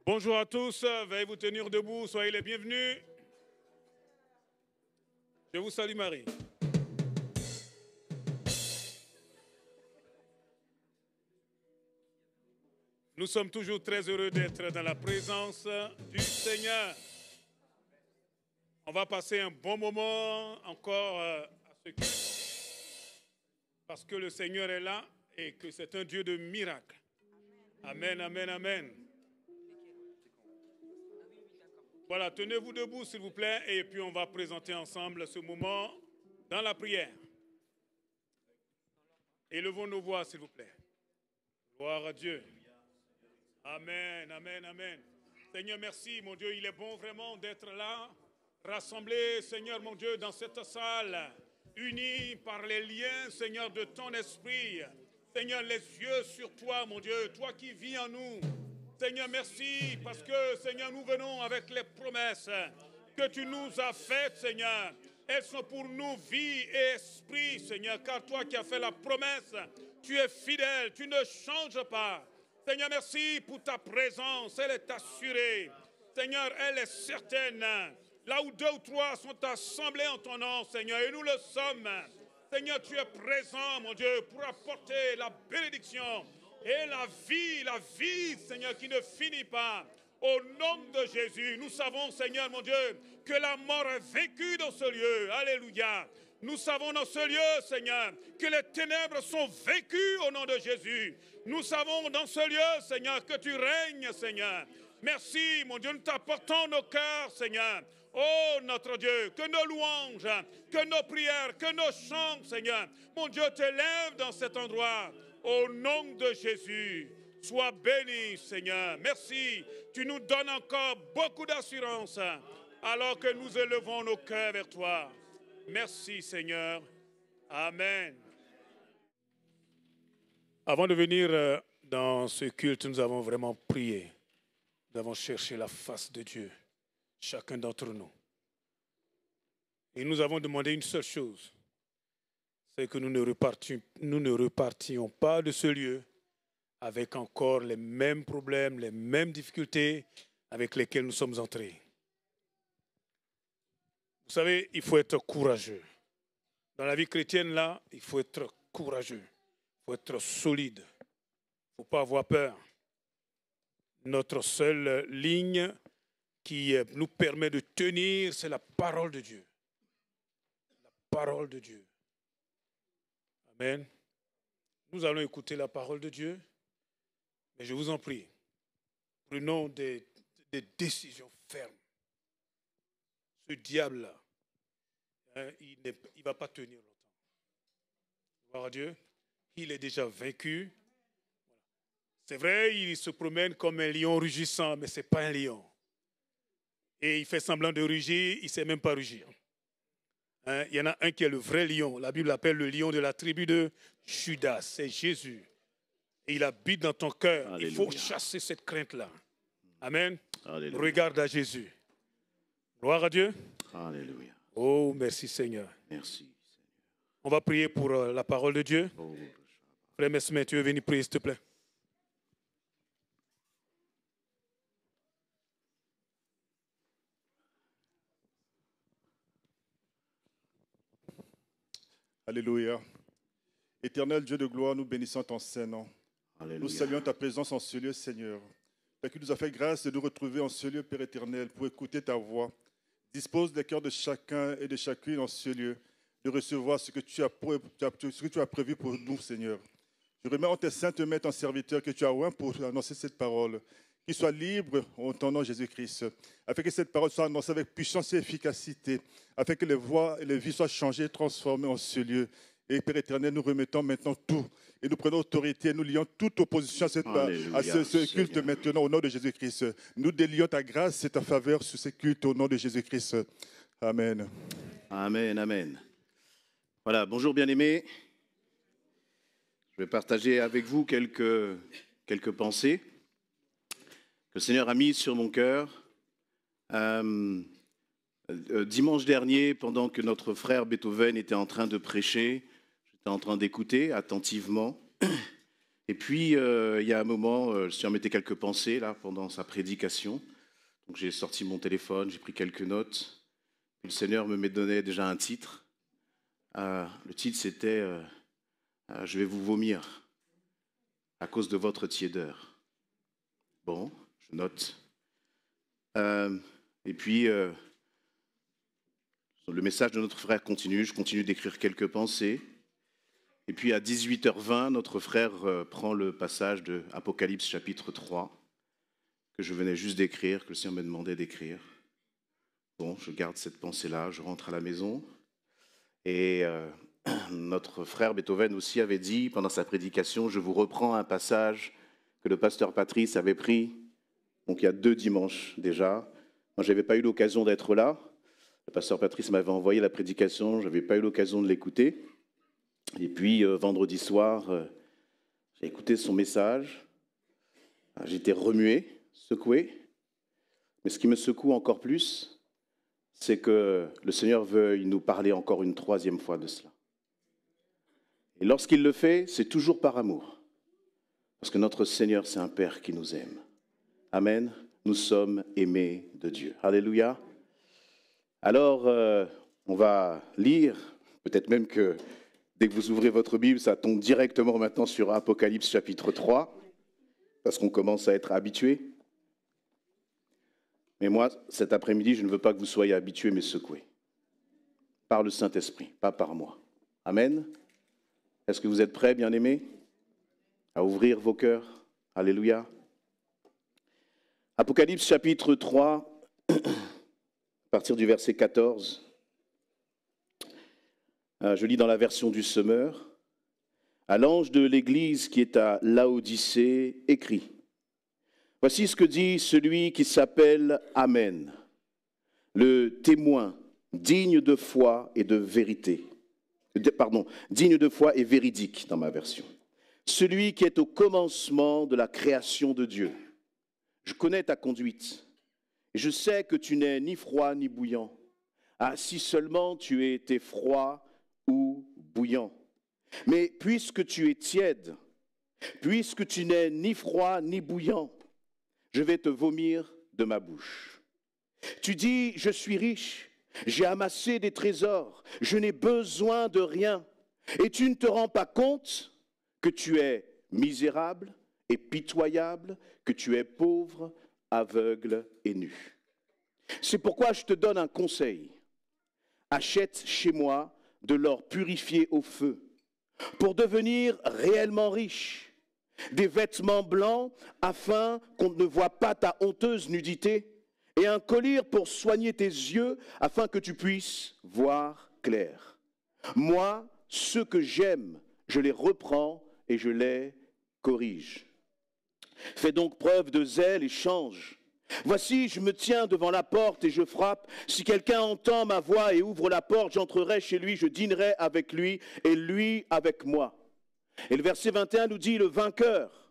Bonjour à tous, veuillez vous tenir debout, soyez les bienvenus. Je vous salue Marie. Nous sommes toujours très heureux d'être dans la présence du Seigneur. On va passer un bon moment encore à ce culte, parce que le Seigneur est là et que c'est un Dieu de miracles. Amen, amen, amen. Voilà, tenez-vous debout s'il vous plaît et puis on va présenter ensemble ce moment dans la prière. Élevons nos voix s'il vous plaît. Gloire à Dieu. Amen, amen, amen. Seigneur, merci mon Dieu, il est bon vraiment d'être là, rassemblés, Seigneur mon Dieu, dans cette salle, unis par les liens, Seigneur, de ton esprit. Seigneur, les yeux sur toi, mon Dieu, toi qui vis en nous. Seigneur, merci parce que, Seigneur, nous venons avec les promesses que tu nous as faites, Seigneur. Elles sont pour nous vie et esprit, Seigneur, car toi qui as fait la promesse, tu es fidèle, tu ne changes pas. Seigneur, merci pour ta présence, elle est assurée. Seigneur, elle est certaine. Là où 2 ou 3 sont assemblés en ton nom, Seigneur, et nous le sommes. Seigneur, tu es présent, mon Dieu, pour apporter la bénédiction et la vie, Seigneur, qui ne finit pas. Au nom de Jésus, nous savons, Seigneur, mon Dieu, que la mort est vaincue dans ce lieu. Alléluia. Nous savons dans ce lieu, Seigneur, que les ténèbres sont vaincues au nom de Jésus. Nous savons dans ce lieu, Seigneur, que tu règnes, Seigneur. Merci, mon Dieu, nous t'apportons nos cœurs, Seigneur. Oh, notre Dieu, que nos louanges, que nos prières, que nos chants, Seigneur, mon Dieu, t'élève dans cet endroit. Au nom de Jésus, sois béni, Seigneur. Merci, tu nous donnes encore beaucoup d'assurance alors que nous élevons nos cœurs vers toi. Merci, Seigneur. Amen. Avant de venir dans ce culte, nous avons vraiment prié. Nous avons cherché la face de Dieu, chacun d'entre nous. Et nous avons demandé une seule chose, c'est que nous ne repartions pas de ce lieu avec encore les mêmes problèmes, les mêmes difficultés avec lesquelles nous sommes entrés. Vous savez, il faut être courageux. Dans la vie chrétienne, là, il faut être courageux. Il faut être solide. Il ne faut pas avoir peur. Notre seule ligne qui nous permet de tenir, c'est la parole de Dieu. La parole de Dieu. Amen. Nous allons écouter la parole de Dieu. Mais je vous en prie, prenons des décisions fermes. Ce diable-là, il ne va pas tenir longtemps. Gloire à Dieu. Il est déjà vaincu. C'est vrai, il se promène comme un lion rugissant, mais ce n'est pas un lion. Et il fait semblant de rugir, il ne sait même pas rugir. Il y en a un qui est le vrai lion. La Bible l'appelle le lion de la tribu de Judas. C'est Jésus. Et il habite dans ton cœur. Alléluia. Il faut chasser cette crainte-là. Amen. Alléluia. Regarde à Jésus. Gloire à Dieu. Alléluia. Oh, merci Seigneur. Merci Seigneur. On va prier pour la parole de Dieu. Oh. Frère Mesmer, tu veux venir prier, s'il te plaît? Alléluia. Éternel Dieu de gloire, nous bénissons ton Saint-Nom. Nous saluons ta présence en ce lieu, Seigneur. Père, qui nous a fait grâce de nous retrouver en ce lieu, Père éternel, pour écouter ta voix. Dispose les cœurs de chacun et de chacune en ce lieu, de recevoir ce que tu as prévu pour nous, Seigneur. Je remets en tes saintes mains ton serviteur que tu as oint pour annoncer cette parole. Qu'il soit libre en ton nom, Jésus-Christ, afin que cette parole soit annoncée avec puissance et efficacité, afin que les voix et les vies soient changées, transformées en ce lieu. Et Père éternel, nous remettons maintenant tout. Et nous prenons autorité, nous lions toute opposition à ce culte maintenant au nom de Jésus-Christ. Nous délions ta grâce et ta faveur sur ce culte au nom de Jésus-Christ. Amen. Amen, amen. Voilà, bonjour bien-aimés. Je vais partager avec vous quelques pensées que le Seigneur a mises sur mon cœur. Dimanche dernier, pendant que notre frère Beethoven était en train de prêcher, j'étais en train d'écouter attentivement. Et puis, il y a un moment, le Seigneur mettait quelques pensées là, pendant sa prédication. Donc j'ai sorti mon téléphone, j'ai pris quelques notes. Puis le Seigneur me donnait déjà un titre. Le titre, c'était « Je vais vous vomir à cause de votre tiédeur ». Bon, je note. Et puis, le message de notre frère continue. Je continue d'écrire quelques pensées. Et puis à 18h20, notre frère prend le passage de Apocalypse chapitre 3, que je venais juste d'écrire, que le Seigneur me demandait d'écrire. Bon, je garde cette pensée-là, je rentre à la maison. Et notre frère Beethoven aussi avait dit pendant sa prédication, je vous reprends un passage que le pasteur Patrice avait pris, donc il y a 2 dimanches déjà. Moi, je n'avais pas eu l'occasion d'être là. Le pasteur Patrice m'avait envoyé la prédication, je n'avais pas eu l'occasion de l'écouter. Et puis, vendredi soir, j'ai écouté son message. J'étais remué, secoué. Mais ce qui me secoue encore plus, c'est que le Seigneur veuille nous parler encore une 3e fois de cela. Et lorsqu'il le fait, c'est toujours par amour. Parce que notre Seigneur, c'est un Père qui nous aime. Amen. Nous sommes aimés de Dieu. Alléluia. Alors, on va lire, peut-être même que dès que vous ouvrez votre Bible, ça tombe directement maintenant sur Apocalypse chapitre 3, parce qu'on commence à être habitué. Mais moi, cet après-midi, je ne veux pas que vous soyez habitués, mais secoués. Par le Saint-Esprit, pas par moi. Amen. Est-ce que vous êtes prêts, bien-aimés, à ouvrir vos cœurs? Alléluia. Apocalypse chapitre 3, à partir du verset 14. Je lis dans la version du Semeur. À l'ange de l'église qui est à Laodicée, écrit. Voici ce que dit celui qui s'appelle Amen, le témoin digne de foi et de vérité. Digne de foi et véridique dans ma version. Celui qui est au commencement de la création de Dieu. Je connais ta conduite et je sais que tu n'es ni froid ni bouillant. Ah, si seulement tu étais froid ou bouillant. Mais puisque tu es tiède, puisque tu n'es ni froid ni bouillant, je vais te vomir de ma bouche. Tu dis, je suis riche, j'ai amassé des trésors, je n'ai besoin de rien. Et tu ne te rends pas compte que tu es misérable et pitoyable, que tu es pauvre, aveugle et nu. C'est pourquoi je te donne un conseil. Achète chez moi de l'or purifié au feu, pour devenir réellement riche, des vêtements blancs afin qu'on ne voie pas ta honteuse nudité, et un collier pour soigner tes yeux afin que tu puisses voir clair. Moi, ceux que j'aime, je les reprends et je les corrige. Fais donc preuve de zèle et change. Voici, je me tiens devant la porte et je frappe. Si quelqu'un entend ma voix et ouvre la porte, j'entrerai chez lui, je dînerai avec lui et lui avec moi. Et le verset 21 nous dit le vainqueur,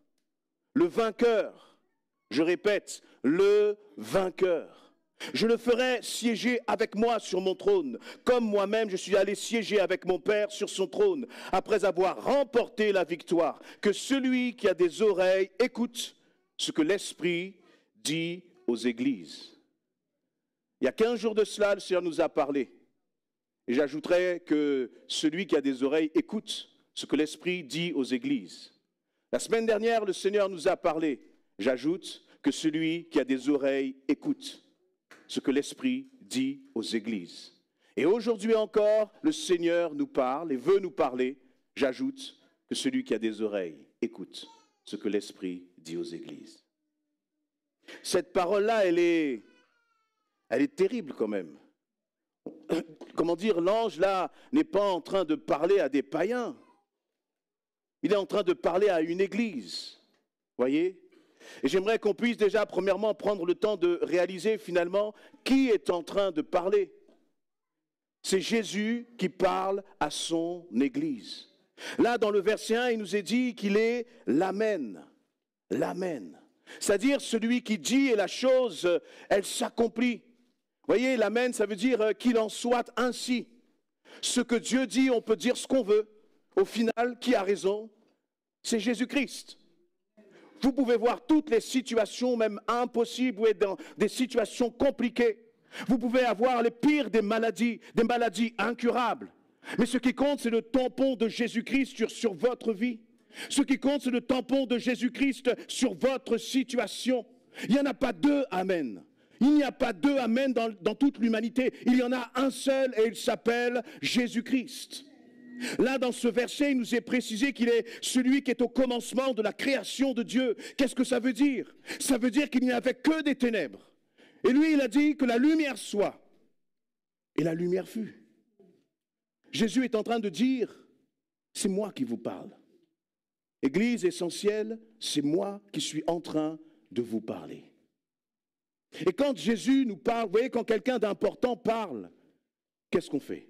je répète, le vainqueur. Je le ferai siéger avec moi sur mon trône, comme moi-même je suis allé siéger avec mon Père sur son trône, après avoir remporté la victoire. Que celui qui a des oreilles écoute ce que l'Esprit dit aux églises. Il y a 15 jours de cela, le Seigneur nous a parlé. Et j'ajouterai que celui qui a des oreilles écoute ce que l'Esprit dit aux églises. La semaine dernière, le Seigneur nous a parlé. J'ajoute que celui qui a des oreilles écoute ce que l'Esprit dit aux églises. Et aujourd'hui encore, le Seigneur nous parle et veut nous parler. J'ajoute que celui qui a des oreilles écoute ce que l'Esprit dit aux églises. Cette parole-là, elle est terrible quand même. Comment dire, l'ange là n'est pas en train de parler à des païens. Il est en train de parler à une église. Voyez ? Et j'aimerais qu'on puisse déjà premièrement prendre le temps de réaliser finalement qui est en train de parler. C'est Jésus qui parle à son église. Là, dans le verset 1, il nous est dit qu'il est l'Amen. L'Amen. C'est-à-dire celui qui dit et la chose, elle s'accomplit. Vous voyez, l'Amen, ça veut dire qu'il en soit ainsi. Ce que Dieu dit, on peut dire ce qu'on veut. Au final, qui a raison? c'est Jésus-Christ. Vous pouvez voir toutes les situations, même impossibles, ou être dans des situations compliquées. Vous pouvez avoir les pires des maladies incurables. Mais ce qui compte, c'est le tampon de Jésus-Christ sur votre vie. Ce qui compte, c'est le tampon de Jésus-Christ sur votre situation. Il n'y en a pas deux, amen. Il n'y a pas deux, amen, dans toute l'humanité. Il y en a un seul et il s'appelle Jésus-Christ. Là, dans ce verset, il nous est précisé qu'il est celui qui est au commencement de la création de Dieu. Qu'est-ce que ça veut dire? Ça veut dire qu'il n'y avait que des ténèbres. Et lui, il a dit que la lumière soit. Et la lumière fut. Jésus est en train de dire, c'est moi qui vous parle. Église essentielle, c'est moi qui suis en train de vous parler. Et quand Jésus nous parle, vous voyez, quand quelqu'un d'important parle, qu'est-ce qu'on fait?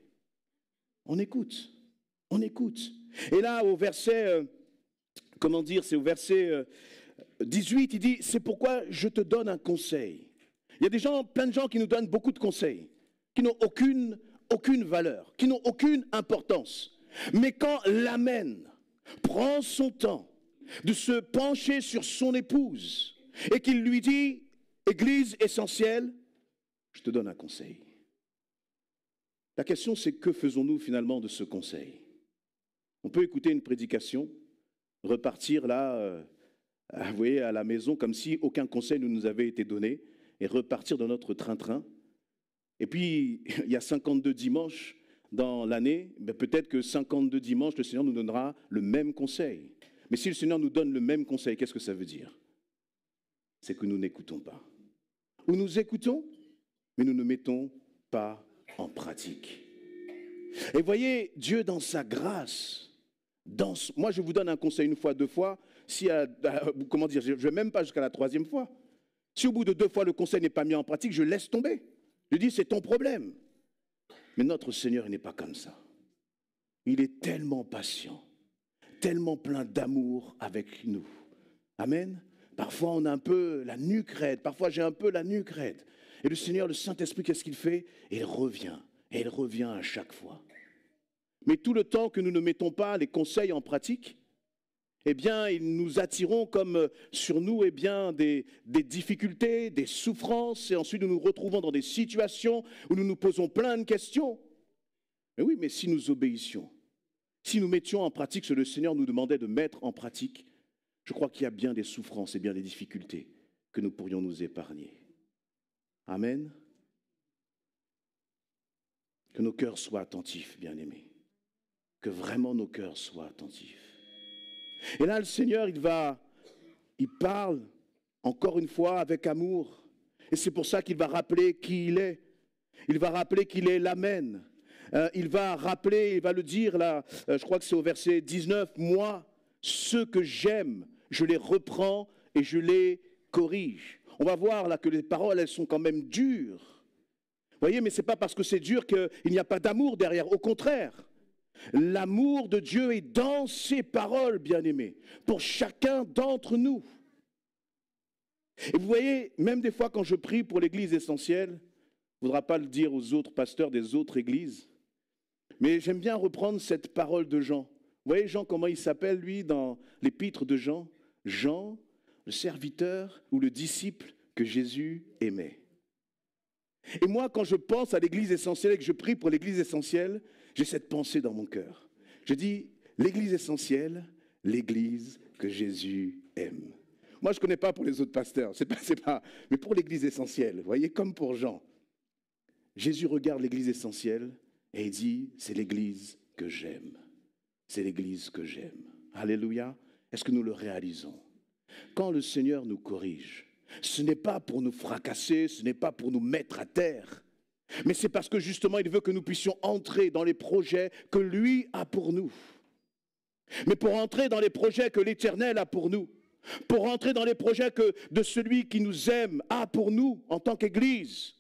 On écoute. On écoute. Et là, au verset, c'est au verset 18, il dit, c'est pourquoi je te donne un conseil. Il y a des gens, plein de gens qui nous donnent beaucoup de conseils, qui n'ont aucune valeur, qui n'ont aucune importance. Mais quand l'Amen prend son temps de se pencher sur son épouse et qu'il lui dit, Église essentielle, je te donne un conseil. La question, c'est que faisons-nous finalement de ce conseil? On peut écouter une prédication, repartir là, vous voyez, à la maison, comme si aucun conseil ne nous avait été donné, et repartir dans notre train-train. Et puis, il y a 52 dimanches dans l'année, peut-être que 52 dimanches, le Seigneur nous donnera le même conseil. Mais si le Seigneur nous donne le même conseil, qu'est-ce que ça veut dire? C'est que nous n'écoutons pas. Ou nous écoutons, mais nous ne mettons pas en pratique. Et voyez, Dieu dans sa grâce, moi je vous donne un conseil une fois, deux fois, je ne vais même pas jusqu'à la troisième fois. Si au bout de 2 fois le conseil n'est pas mis en pratique, je laisse tomber. Je dis c'est ton problème. Mais notre Seigneur n'est pas comme ça. Il est tellement patient, tellement plein d'amour avec nous. Amen. Parfois on a un peu la nuque raide, parfois j'ai un peu la nuque raide. Et le Seigneur, le Saint-Esprit, qu'est-ce qu'il fait? Il revient, et il revient à chaque fois. Mais tout le temps que nous ne mettons pas les conseils en pratique, eh bien, ils nous attirons comme sur nous, eh bien, des difficultés, des souffrances, et ensuite nous nous retrouvons dans des situations où nous nous posons plein de questions. Mais oui, mais si nous obéissions, si nous mettions en pratique ce que le Seigneur nous demandait de mettre en pratique, je crois qu'il y a bien des souffrances et bien des difficultés que nous pourrions nous épargner. Amen. Que nos cœurs soient attentifs, bien-aimés. Que vraiment nos cœurs soient attentifs. Et là, le Seigneur, il parle encore une fois avec amour. Et c'est pour ça qu'il va rappeler qui il est. Il va rappeler qu'il est l'Amen. Il va rappeler, il va le dire là, je crois que c'est au verset 19, moi, ceux que j'aime, je les reprends et je les corrige. On va voir là que les paroles, elles sont quand même dures. Vous voyez, mais ce n'est pas parce que c'est dur qu'il n'y a pas d'amour derrière. Au contraire, l'amour de Dieu est dans ses paroles, bien-aimés, pour chacun d'entre nous. Et vous voyez, même des fois quand je prie pour l'église essentielle, il ne faudra pas le dire aux autres pasteurs des autres églises, mais j'aime bien reprendre cette parole de Jean. Vous voyez Jean, comment il s'appelle, lui, dans l'épître de Jean? Jean, le serviteur ou le disciple que Jésus aimait. Et moi, quand je pense à l'église essentielle et que je prie pour l'église essentielle, j'ai cette pensée dans mon cœur. Je dis, l'église essentielle, l'église que Jésus aime. Moi, je ne connais pas pour les autres pasteurs, c'est pas, mais pour l'église essentielle, vous voyez, comme pour Jean. Jésus regarde l'église essentielle et il dit, c'est l'église que j'aime. C'est l'église que j'aime. Alléluia. Est-ce que nous le réalisons? Quand le Seigneur nous corrige, ce n'est pas pour nous fracasser, ce n'est pas pour nous mettre à terre, mais c'est parce que justement il veut que nous puissions entrer dans les projets que lui a pour nous. Mais pour entrer dans les projets que l'Éternel a pour nous, pour entrer dans les projets que de celui qui nous aime a pour nous en tant qu'Église,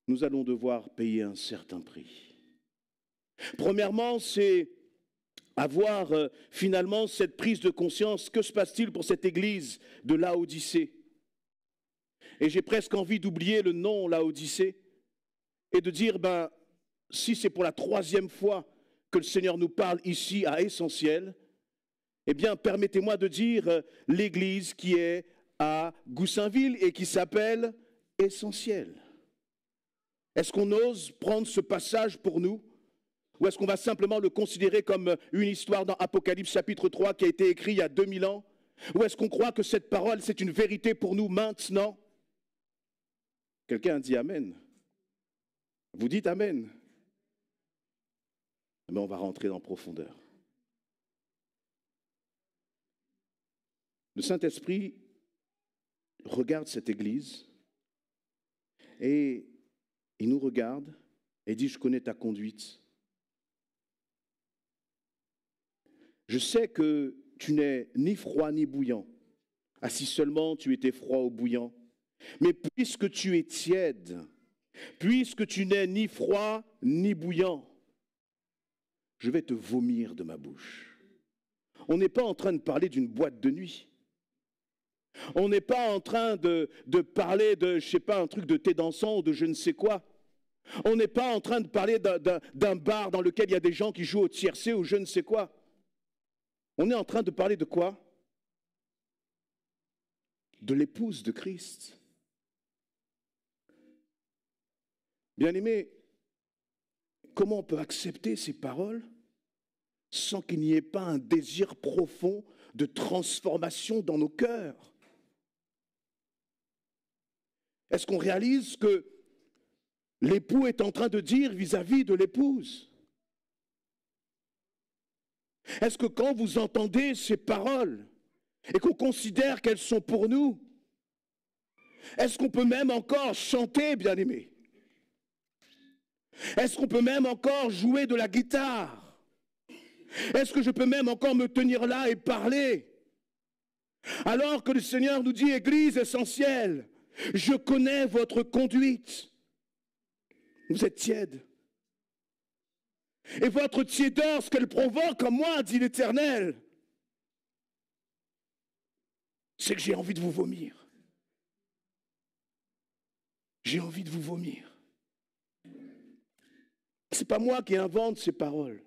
nous allons devoir payer un certain prix. Premièrement, c'est avoir finalement cette prise de conscience. Que se passe-t-il pour cette église de Laodicée? Et j'ai presque envie d'oublier le nom Laodicée et de dire, si c'est pour la 3e fois que le Seigneur nous parle ici à Essentiel, eh bien, permettez-moi de dire l'église qui est à Goussainville et qui s'appelle Essentiel. Est-ce qu'on ose prendre ce passage pour nous? Ou est-ce qu'on va simplement le considérer comme une histoire dans Apocalypse chapitre 3 qui a été écrite il y a 2000 ans? Ou est-ce qu'on croit que cette parole, c'est une vérité pour nous maintenant? Quelqu'un dit Amen. Vous dites Amen. Mais on va rentrer en profondeur. Le Saint-Esprit regarde cette église et il nous regarde et dit, je connais ta conduite. Je sais que tu n'es ni froid ni bouillant. Ah, si seulement tu étais froid ou bouillant. Mais puisque tu es tiède, puisque tu n'es ni froid ni bouillant, je vais te vomir de ma bouche. On n'est pas en train de parler d'une boîte de nuit. On n'est pas en train de parler de, je ne sais pas, un truc de thé dansant ou de je ne sais quoi. On n'est pas en train de parler d'un bar dans lequel il y a des gens qui jouent au tiercé ou je ne sais quoi. On est en train de parler de quoi? De l'épouse de Christ. Bien-aimés, comment on peut accepter ces paroles sans qu'il n'y ait pas un désir profond de transformation dans nos cœurs? Est-ce qu'on réalise que l'époux est en train de dire vis-à-vis de l'épouse? Est-ce que quand vous entendez ces paroles et qu'on considère qu'elles sont pour nous, est-ce qu'on peut même encore chanter, bien-aimés? Est-ce qu'on peut même encore jouer de la guitare? Est-ce que je peux même encore me tenir là et parler? Alors que le Seigneur nous dit, Église essentielle, je connais votre conduite. Vous êtes tiède. Et votre tiédeur, ce qu'elle provoque en moi, dit l'Éternel, c'est que j'ai envie de vous vomir. J'ai envie de vous vomir. Ce n'est pas moi qui invente ces paroles.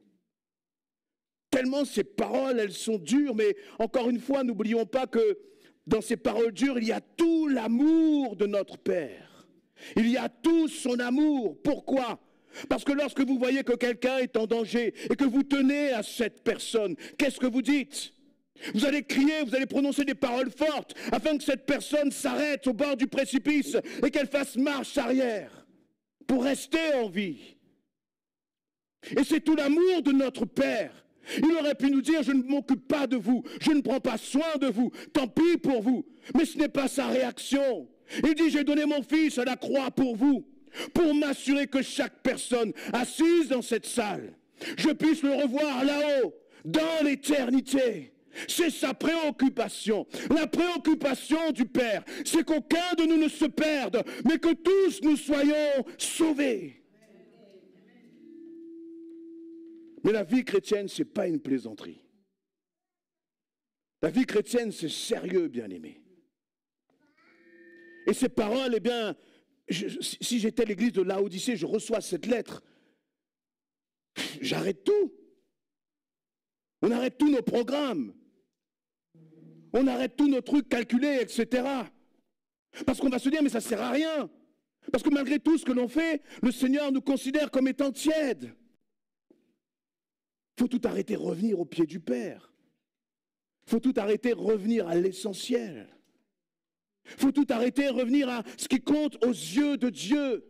Tellement ces paroles, elles sont dures, mais encore une fois, n'oublions pas que dans ces paroles dures, il y a tout l'amour de notre Père. Il y a tout son amour. Pourquoi ? Parce que lorsque vous voyez que quelqu'un est en danger et que vous tenez à cette personne, qu'est-ce que vous dites? Vous allez crier, vous allez prononcer des paroles fortes afin que cette personne s'arrête au bord du précipice et qu'elle fasse marche arrière pour rester en vie. Et c'est tout l'amour de notre Père. Il aurait pu nous dire, je ne m'occupe pas de vous, je ne prends pas soin de vous, tant pis pour vous. Mais ce n'est pas sa réaction. Il dit, j'ai donné mon fils à la croix pour vous, pour m'assurer que chaque personne assise dans cette salle, je puisse le revoir là-haut, dans l'éternité. C'est sa préoccupation. La préoccupation du Père, c'est qu'aucun de nous ne se perde, mais que tous nous soyons sauvés. Mais la vie chrétienne, ce n'est pas une plaisanterie. La vie chrétienne, c'est sérieux, bien-aimé. Et ces paroles, eh bien, si j'étais l'église de Laodicée, je reçois cette lettre, j'arrête tout. On arrête tous nos programmes. On arrête tous nos trucs calculés, etc. Parce qu'on va se dire, mais ça ne sert à rien. Parce que malgré tout ce que l'on fait, le Seigneur nous considère comme étant tièdes. Il faut tout arrêter, revenir au pied du Père. Il faut tout arrêter, revenir à l'essentiel. Il faut tout arrêter, revenir à ce qui compte aux yeux de Dieu.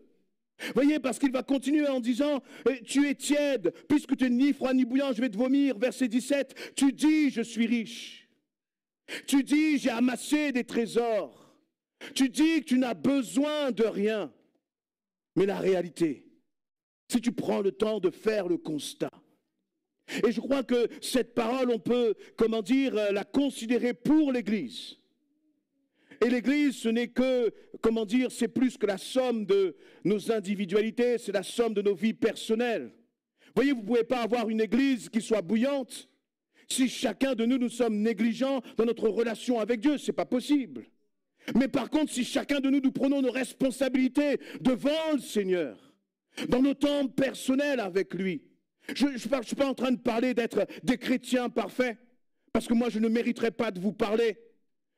Voyez, parce qu'il va continuer en disant, tu es tiède, puisque tu n'es ni froid ni bouillant, je vais te vomir. Verset 17, tu dis, je suis riche. Tu dis, j'ai amassé des trésors. Tu dis que tu n'as besoin de rien. Mais la réalité, si tu prends le temps de faire le constat, et je crois que cette parole, on peut, comment dire, la considérer pour l'Église. Et l'Église, ce n'est que, comment dire, c'est plus que la somme de nos individualités, c'est la somme de nos vies personnelles. Vous voyez, vous ne pouvez pas avoir une Église qui soit bouillante si chacun de nous sommes négligents dans notre relation avec Dieu. Ce n'est pas possible. Mais par contre, si chacun de nous prenons nos responsabilités devant le Seigneur, dans nos temps personnels avec lui, je ne suis pas en train de parler d'être des chrétiens parfaits, Parce que moi, je ne mériterais pas de vous parler.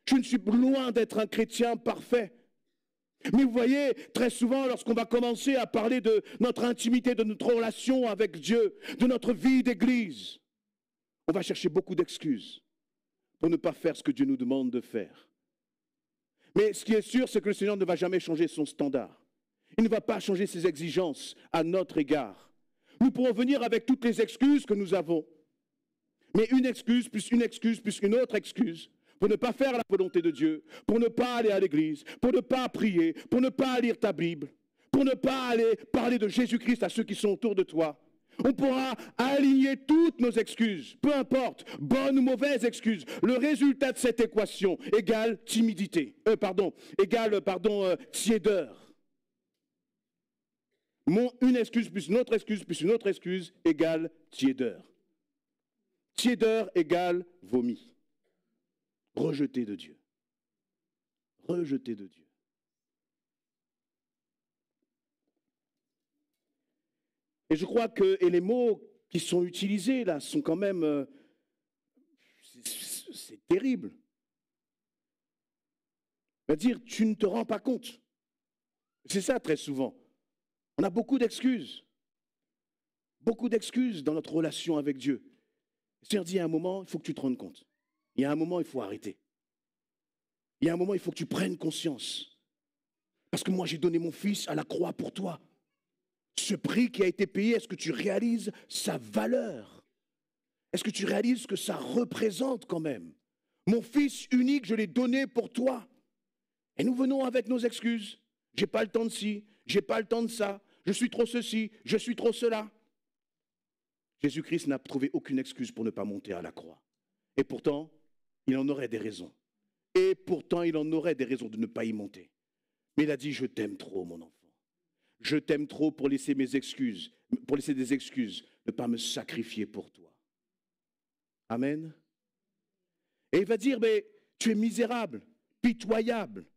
Je ne suis loin d'être un chrétien parfait. Mais vous voyez, très souvent, lorsqu'on va commencer à parler de notre intimité, de notre relation avec Dieu, de notre vie d'église, on va chercher beaucoup d'excuses pour ne pas faire ce que Dieu nous demande de faire. Mais ce qui est sûr, c'est que le Seigneur ne va jamais changer son standard. Il ne va pas changer ses exigences à notre égard. Nous pourrons venir avec toutes les excuses que nous avons. Mais une excuse, plus une autre excuse, pour ne pas faire la volonté de Dieu, pour ne pas aller à l'église, pour ne pas prier, pour ne pas lire ta Bible, pour ne pas aller parler de Jésus-Christ à ceux qui sont autour de toi. On pourra aligner toutes nos excuses, peu importe, bonnes ou mauvaises excuses. Le résultat de cette équation égale timidité, tiédeur. Une excuse plus une autre excuse plus une autre excuse égale tiédeur. Tiédeur égale vomi. Rejeté de Dieu. Rejeté de Dieu. Et je crois que les mots qui sont utilisés là sont quand même... c'est terrible. C'est-à-dire, tu ne te rends pas compte. C'est ça très souvent. On a beaucoup d'excuses. Beaucoup d'excuses dans notre relation avec Dieu. Le Seigneur dit, il y a un moment, il faut que tu te rendes compte. Il y a un moment, il faut arrêter. Il y a un moment, il faut que tu prennes conscience. Parce que moi, j'ai donné mon fils à la croix pour toi. Ce prix qui a été payé, est-ce que tu réalises sa valeur? Est-ce que tu réalises ce que ça représente quand même? Mon fils unique, je l'ai donné pour toi. Et nous venons avec nos excuses. J'ai pas le temps de ci, j'ai pas le temps de ça, je suis trop ceci, je suis trop cela. Jésus-Christ n'a trouvé aucune excuse pour ne pas monter à la croix. Et pourtant, il en aurait des raisons. Et pourtant, il en aurait des raisons de ne pas y monter. Mais il a dit, je t'aime trop, mon enfant. Je t'aime trop pour laisser des excuses, ne pas me sacrifier pour toi. Amen. Et il va dire, mais tu es misérable, pitoyable.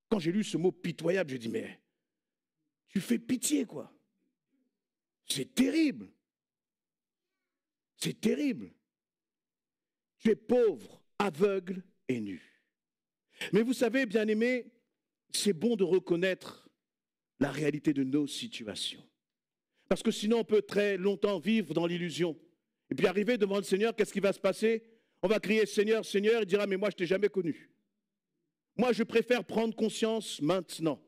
Quand j'ai lu ce mot pitoyable, j'ai dit, mais tu fais pitié, quoi. C'est terrible. C'est terrible. Tu es pauvre, aveugle et nu. Mais vous savez, bien-aimés, c'est bon de reconnaître la réalité de nos situations. Parce que sinon, on peut très longtemps vivre dans l'illusion. Et puis arriver devant le Seigneur, qu'est-ce qui va se passer? On va crier Seigneur, Seigneur, il dira, mais moi, je ne t'ai jamais connu. Moi, je préfère prendre conscience maintenant.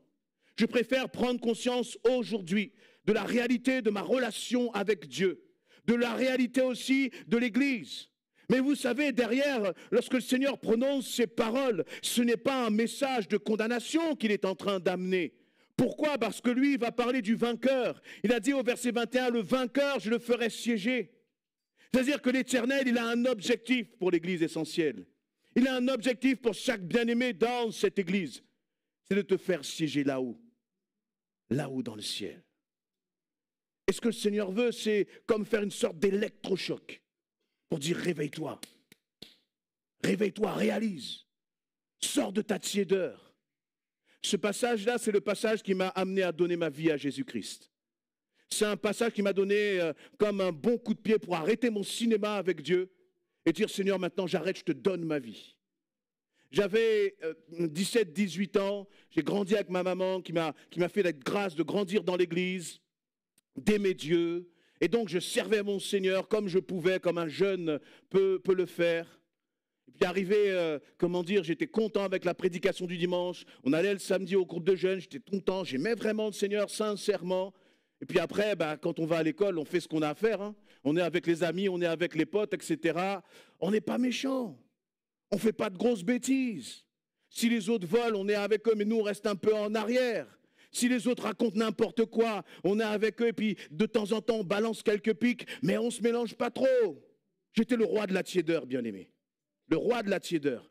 Je préfère prendre conscience aujourd'hui de la réalité de ma relation avec Dieu, de la réalité aussi de l'Église. Mais vous savez, derrière, lorsque le Seigneur prononce ces paroles, ce n'est pas un message de condamnation qu'il est en train d'amener. Pourquoi? Parce que lui, il va parler du vainqueur. Il a dit au verset 21, le vainqueur, je le ferai siéger. C'est-à-dire que l'Éternel, il a un objectif pour l'Église essentielle. Il a un objectif pour chaque bien-aimé dans cette Église. C'est de te faire siéger là-haut. Là-haut dans le ciel. Et ce que le Seigneur veut, c'est comme faire une sorte d'électrochoc. Pour dire, réveille-toi. Réveille-toi, réalise. Sors de ta tiédeur. Ce passage-là, c'est le passage qui m'a amené à donner ma vie à Jésus-Christ. C'est un passage qui m'a donné comme un bon coup de pied pour arrêter mon cinéma avec Dieu et dire, Seigneur, maintenant j'arrête, je te donne ma vie. J'avais 17, 18 ans, j'ai grandi avec ma maman qui m'a fait la grâce de grandir dans l'église, d'aimer Dieu. Et donc je servais mon Seigneur comme je pouvais, comme un jeune peut le faire. Et puis arrivé, j'étais content avec la prédication du dimanche. On allait le samedi au groupe de jeunes, j'étais content, j'aimais vraiment le Seigneur sincèrement. Et puis après, quand on va à l'école, on fait ce qu'on a à faire. Hein. On est avec les amis, on est avec les potes, etc. On n'est pas méchants. On ne fait pas de grosses bêtises. Si les autres volent, on est avec eux, mais nous, on reste un peu en arrière. Si les autres racontent n'importe quoi, on est avec eux, et puis de temps en temps, on balance quelques pics, mais on ne se mélange pas trop. J'étais le roi de la tiédeur, bien-aimé. Le roi de la tiédeur.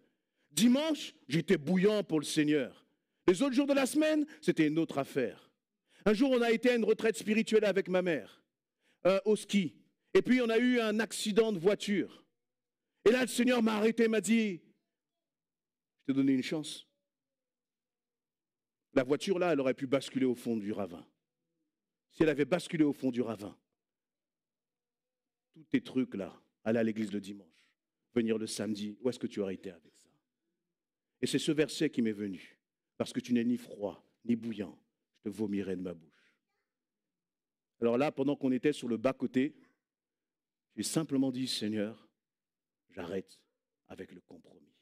Dimanche, j'étais bouillant pour le Seigneur. Les autres jours de la semaine, c'était une autre affaire. Un jour, on a été à une retraite spirituelle avec ma mère, au ski. Et puis, on a eu un accident de voiture. Et là, le Seigneur m'a arrêté, m'a dit, je t'ai donné une chance. La voiture, là, elle aurait pu basculer au fond du ravin. Si elle avait basculé au fond du ravin, tous tes trucs, là, aller à l'église le dimanche, venir le samedi, où est-ce que tu aurais été avec ça? Et c'est ce verset qui m'est venu. Parce que tu n'es ni froid, ni bouillant, je te vomirai de ma bouche. Alors là, pendant qu'on était sur le bas-côté, j'ai simplement dit, Seigneur, j'arrête avec le compromis.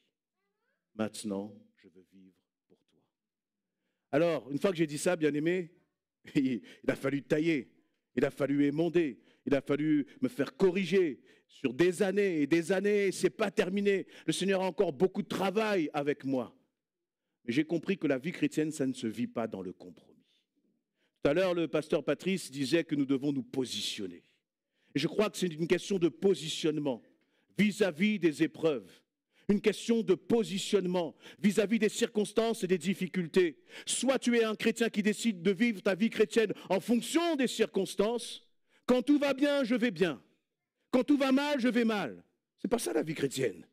Maintenant, je veux vivre pour toi. Alors, une fois que j'ai dit ça, bien-aimé, il a fallu tailler, il a fallu émonder, il a fallu me faire corriger sur des années et des années. Ce n'est pas terminé. Le Seigneur a encore beaucoup de travail avec moi. Mais j'ai compris que la vie chrétienne, ça ne se vit pas dans le compromis. Tout à l'heure, le pasteur Patrice disait que nous devons nous positionner. Et je crois que c'est une question de positionnement vis-à-vis des épreuves. Une question de positionnement vis-à-vis des circonstances et des difficultés. Soit tu es un chrétien qui décide de vivre ta vie chrétienne en fonction des circonstances. Quand tout va bien, je vais bien. Quand tout va mal, je vais mal. C'est pas ça la vie chrétienne.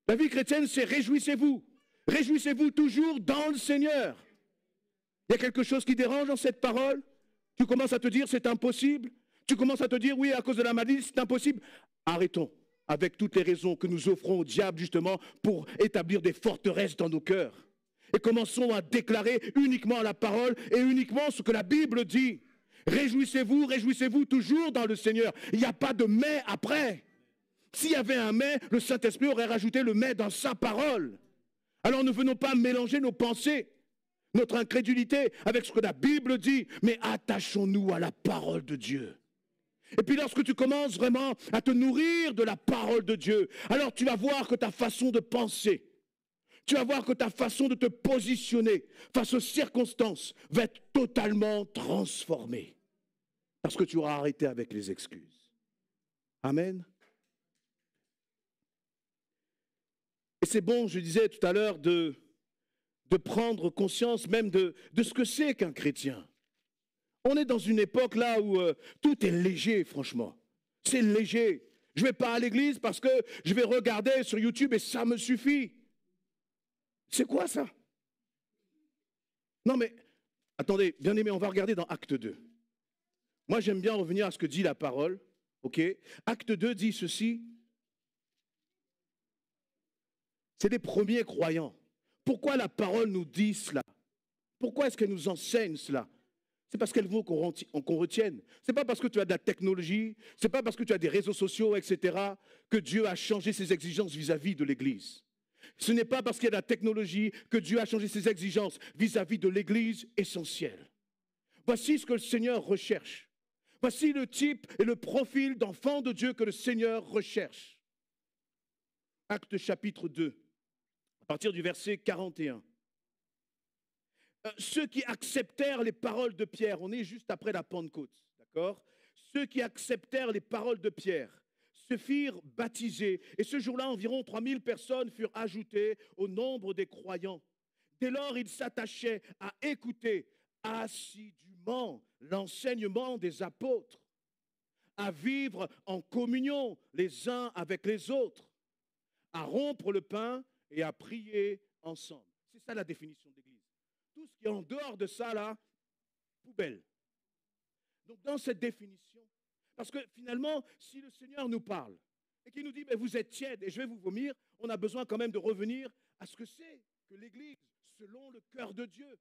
La vie chrétienne, c'est réjouissez-vous. Réjouissez-vous toujours dans le Seigneur. Il y a quelque chose qui dérange dans cette parole? Tu commences à te dire c'est impossible? Tu commences à te dire oui, à cause de la maladie, c'est impossible? Arrêtons avec toutes les raisons que nous offrons au diable justement pour établir des forteresses dans nos cœurs. Et commençons à déclarer uniquement la parole et uniquement ce que la Bible dit. Réjouissez-vous toujours dans le Seigneur. Il n'y a pas de mais après. S'il y avait un mais, le Saint-Esprit aurait rajouté le mais dans sa parole. Alors ne venons pas mélanger nos pensées, notre incrédulité avec ce que la Bible dit, mais attachons-nous à la parole de Dieu. Et puis lorsque tu commences vraiment à te nourrir de la parole de Dieu, alors tu vas voir que ta façon de penser, tu vas voir que ta façon de te positionner face aux circonstances va être totalement transformée. Parce que tu auras arrêté avec les excuses. Amen. Et c'est bon, je disais tout à l'heure, de prendre conscience même de ce que c'est qu'un chrétien. On est dans une époque là où tout est léger, franchement. C'est léger. Je ne vais pas à l'église parce que je vais regarder sur YouTube et ça me suffit. C'est quoi ça? Non mais, attendez, bien aimé, on va regarder dans Acte 2. Moi, j'aime bien revenir à ce que dit la parole. Ok? Acte 2 dit ceci. C'est les premiers croyants. Pourquoi la parole nous dit cela? Pourquoi est-ce qu'elle nous enseigne cela? C'est parce qu'elle veut qu'on retienne. Ce n'est pas parce que tu as de la technologie, ce n'est pas parce que tu as des réseaux sociaux, etc., que Dieu a changé ses exigences vis-à-vis de l'Église. Ce n'est pas parce qu'il y a de la technologie que Dieu a changé ses exigences vis-à-vis de l'Église essentielle. Voici ce que le Seigneur recherche. Voici le type et le profil d'enfant de Dieu que le Seigneur recherche. Acte chapitre 2, à partir du verset 41. Ceux qui acceptèrent les paroles de Pierre, on est juste après la Pentecôte, d'accord? Ceux qui acceptèrent les paroles de Pierre se firent baptiser. Et ce jour-là, environ 3000 personnes furent ajoutées au nombre des croyants. Dès lors, ils s'attachaient à écouter assidûment l'enseignement des apôtres, à vivre en communion les uns avec les autres, à rompre le pain et à prier ensemble. C'est ça la définition de l'Église. Tout ce qui est en dehors de ça, là, poubelle. Donc dans cette définition, parce que finalement, si le Seigneur nous parle et qu'il nous dit, mais vous êtes tiède et je vais vous vomir, on a besoin quand même de revenir à ce que c'est que l'Église, selon le cœur de Dieu.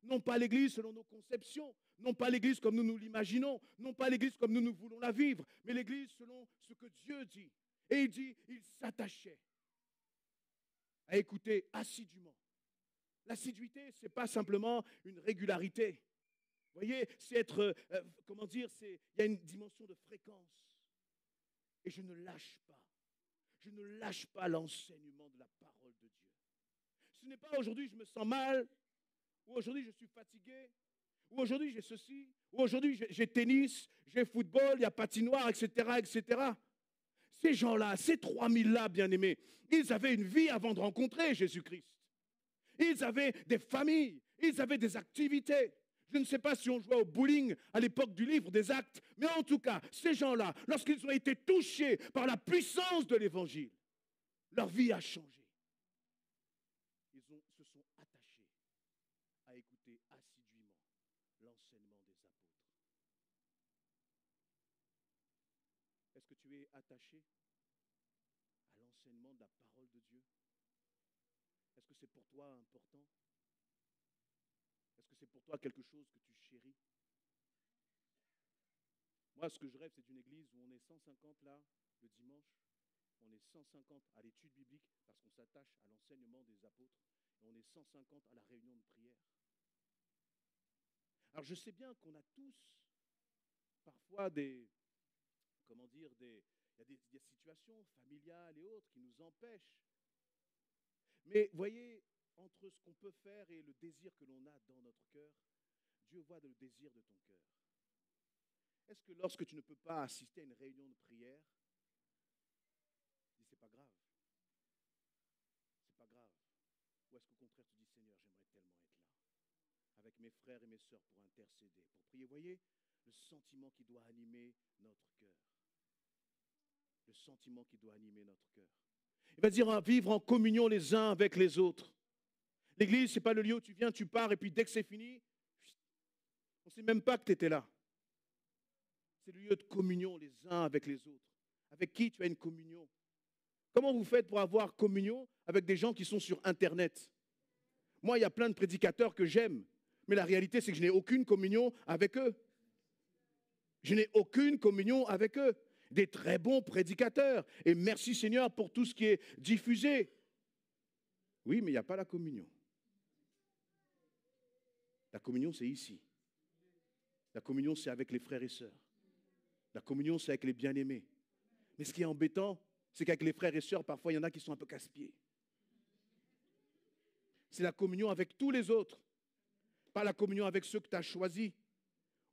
Non pas l'Église selon nos conceptions, non pas l'Église comme nous nous l'imaginons, non pas l'Église comme nous voulons la vivre, mais l'Église selon ce que Dieu dit. Et il dit, il s'attachait à écouter assidûment. L'assiduité, ce n'est pas simplement une régularité. Vous voyez, c'est être, comment dire, il y a une dimension de fréquence. Et je ne lâche pas. Je ne lâche pas l'enseignement de la parole de Dieu. Ce n'est pas aujourd'hui je me sens mal, ou aujourd'hui je suis fatigué, ou aujourd'hui j'ai ceci, ou aujourd'hui j'ai tennis, j'ai football, il y a patinoire, etc., etc. Ces gens-là, ces 3000-là, bien-aimés, ils avaient une vie avant de rencontrer Jésus-Christ. Ils avaient des familles, ils avaient des activités. Je ne sais pas si on jouait au bowling à l'époque du livre des Actes, mais en tout cas, ces gens-là, lorsqu'ils ont été touchés par la puissance de l'Évangile, leur vie a changé. Ils se sont attachés à écouter assidûment l'enseignement des apôtres. Est-ce que tu es attaché l'enseignement de la parole de Dieu? Est-ce que c'est pour toi important? Est-ce que c'est pour toi quelque chose que tu chéris? Moi, ce que je rêve, c'est d'une église où on est 150 là, le dimanche. On est 150 à l'étude biblique parce qu'on s'attache à l'enseignement des apôtres. Et on est 150 à la réunion de prière. Alors, je sais bien qu'on a tous parfois il y a des situations familiales et autres qui nous empêchent. Mais voyez, entre ce qu'on peut faire et le désir que l'on a dans notre cœur, Dieu voit le désir de ton cœur. Est-ce que lorsque tu ne peux pas assister à une réunion de prière, tu dis c'est pas grave, c'est pas grave, ou est-ce qu'au contraire tu dis Seigneur, j'aimerais tellement être là, avec mes frères et mes sœurs pour intercéder, pour prier. Voyez, le sentiment qui doit animer notre cœur. Le sentiment qui doit animer notre cœur. Il va dire vivre en communion les uns avec les autres. L'église, ce n'est pas le lieu où tu viens, tu pars, et puis dès que c'est fini, on ne sait même pas que tu étais là. C'est le lieu de communion les uns avec les autres. Avec qui tu as une communion? Comment vous faites pour avoir communion avec des gens qui sont sur Internet? Moi, il y a plein de prédicateurs que j'aime, mais la réalité, c'est que je n'ai aucune communion avec eux. Je n'ai aucune communion avec eux. Des très bons prédicateurs. Et merci Seigneur pour tout ce qui est diffusé. Oui, mais il n'y a pas la communion. La communion, c'est ici. La communion, c'est avec les frères et sœurs. La communion, c'est avec les bien-aimés. Mais ce qui est embêtant, c'est qu'avec les frères et sœurs, parfois, il y en a qui sont un peu casse-pieds. C'est la communion avec tous les autres. Pas la communion avec ceux que tu as choisis.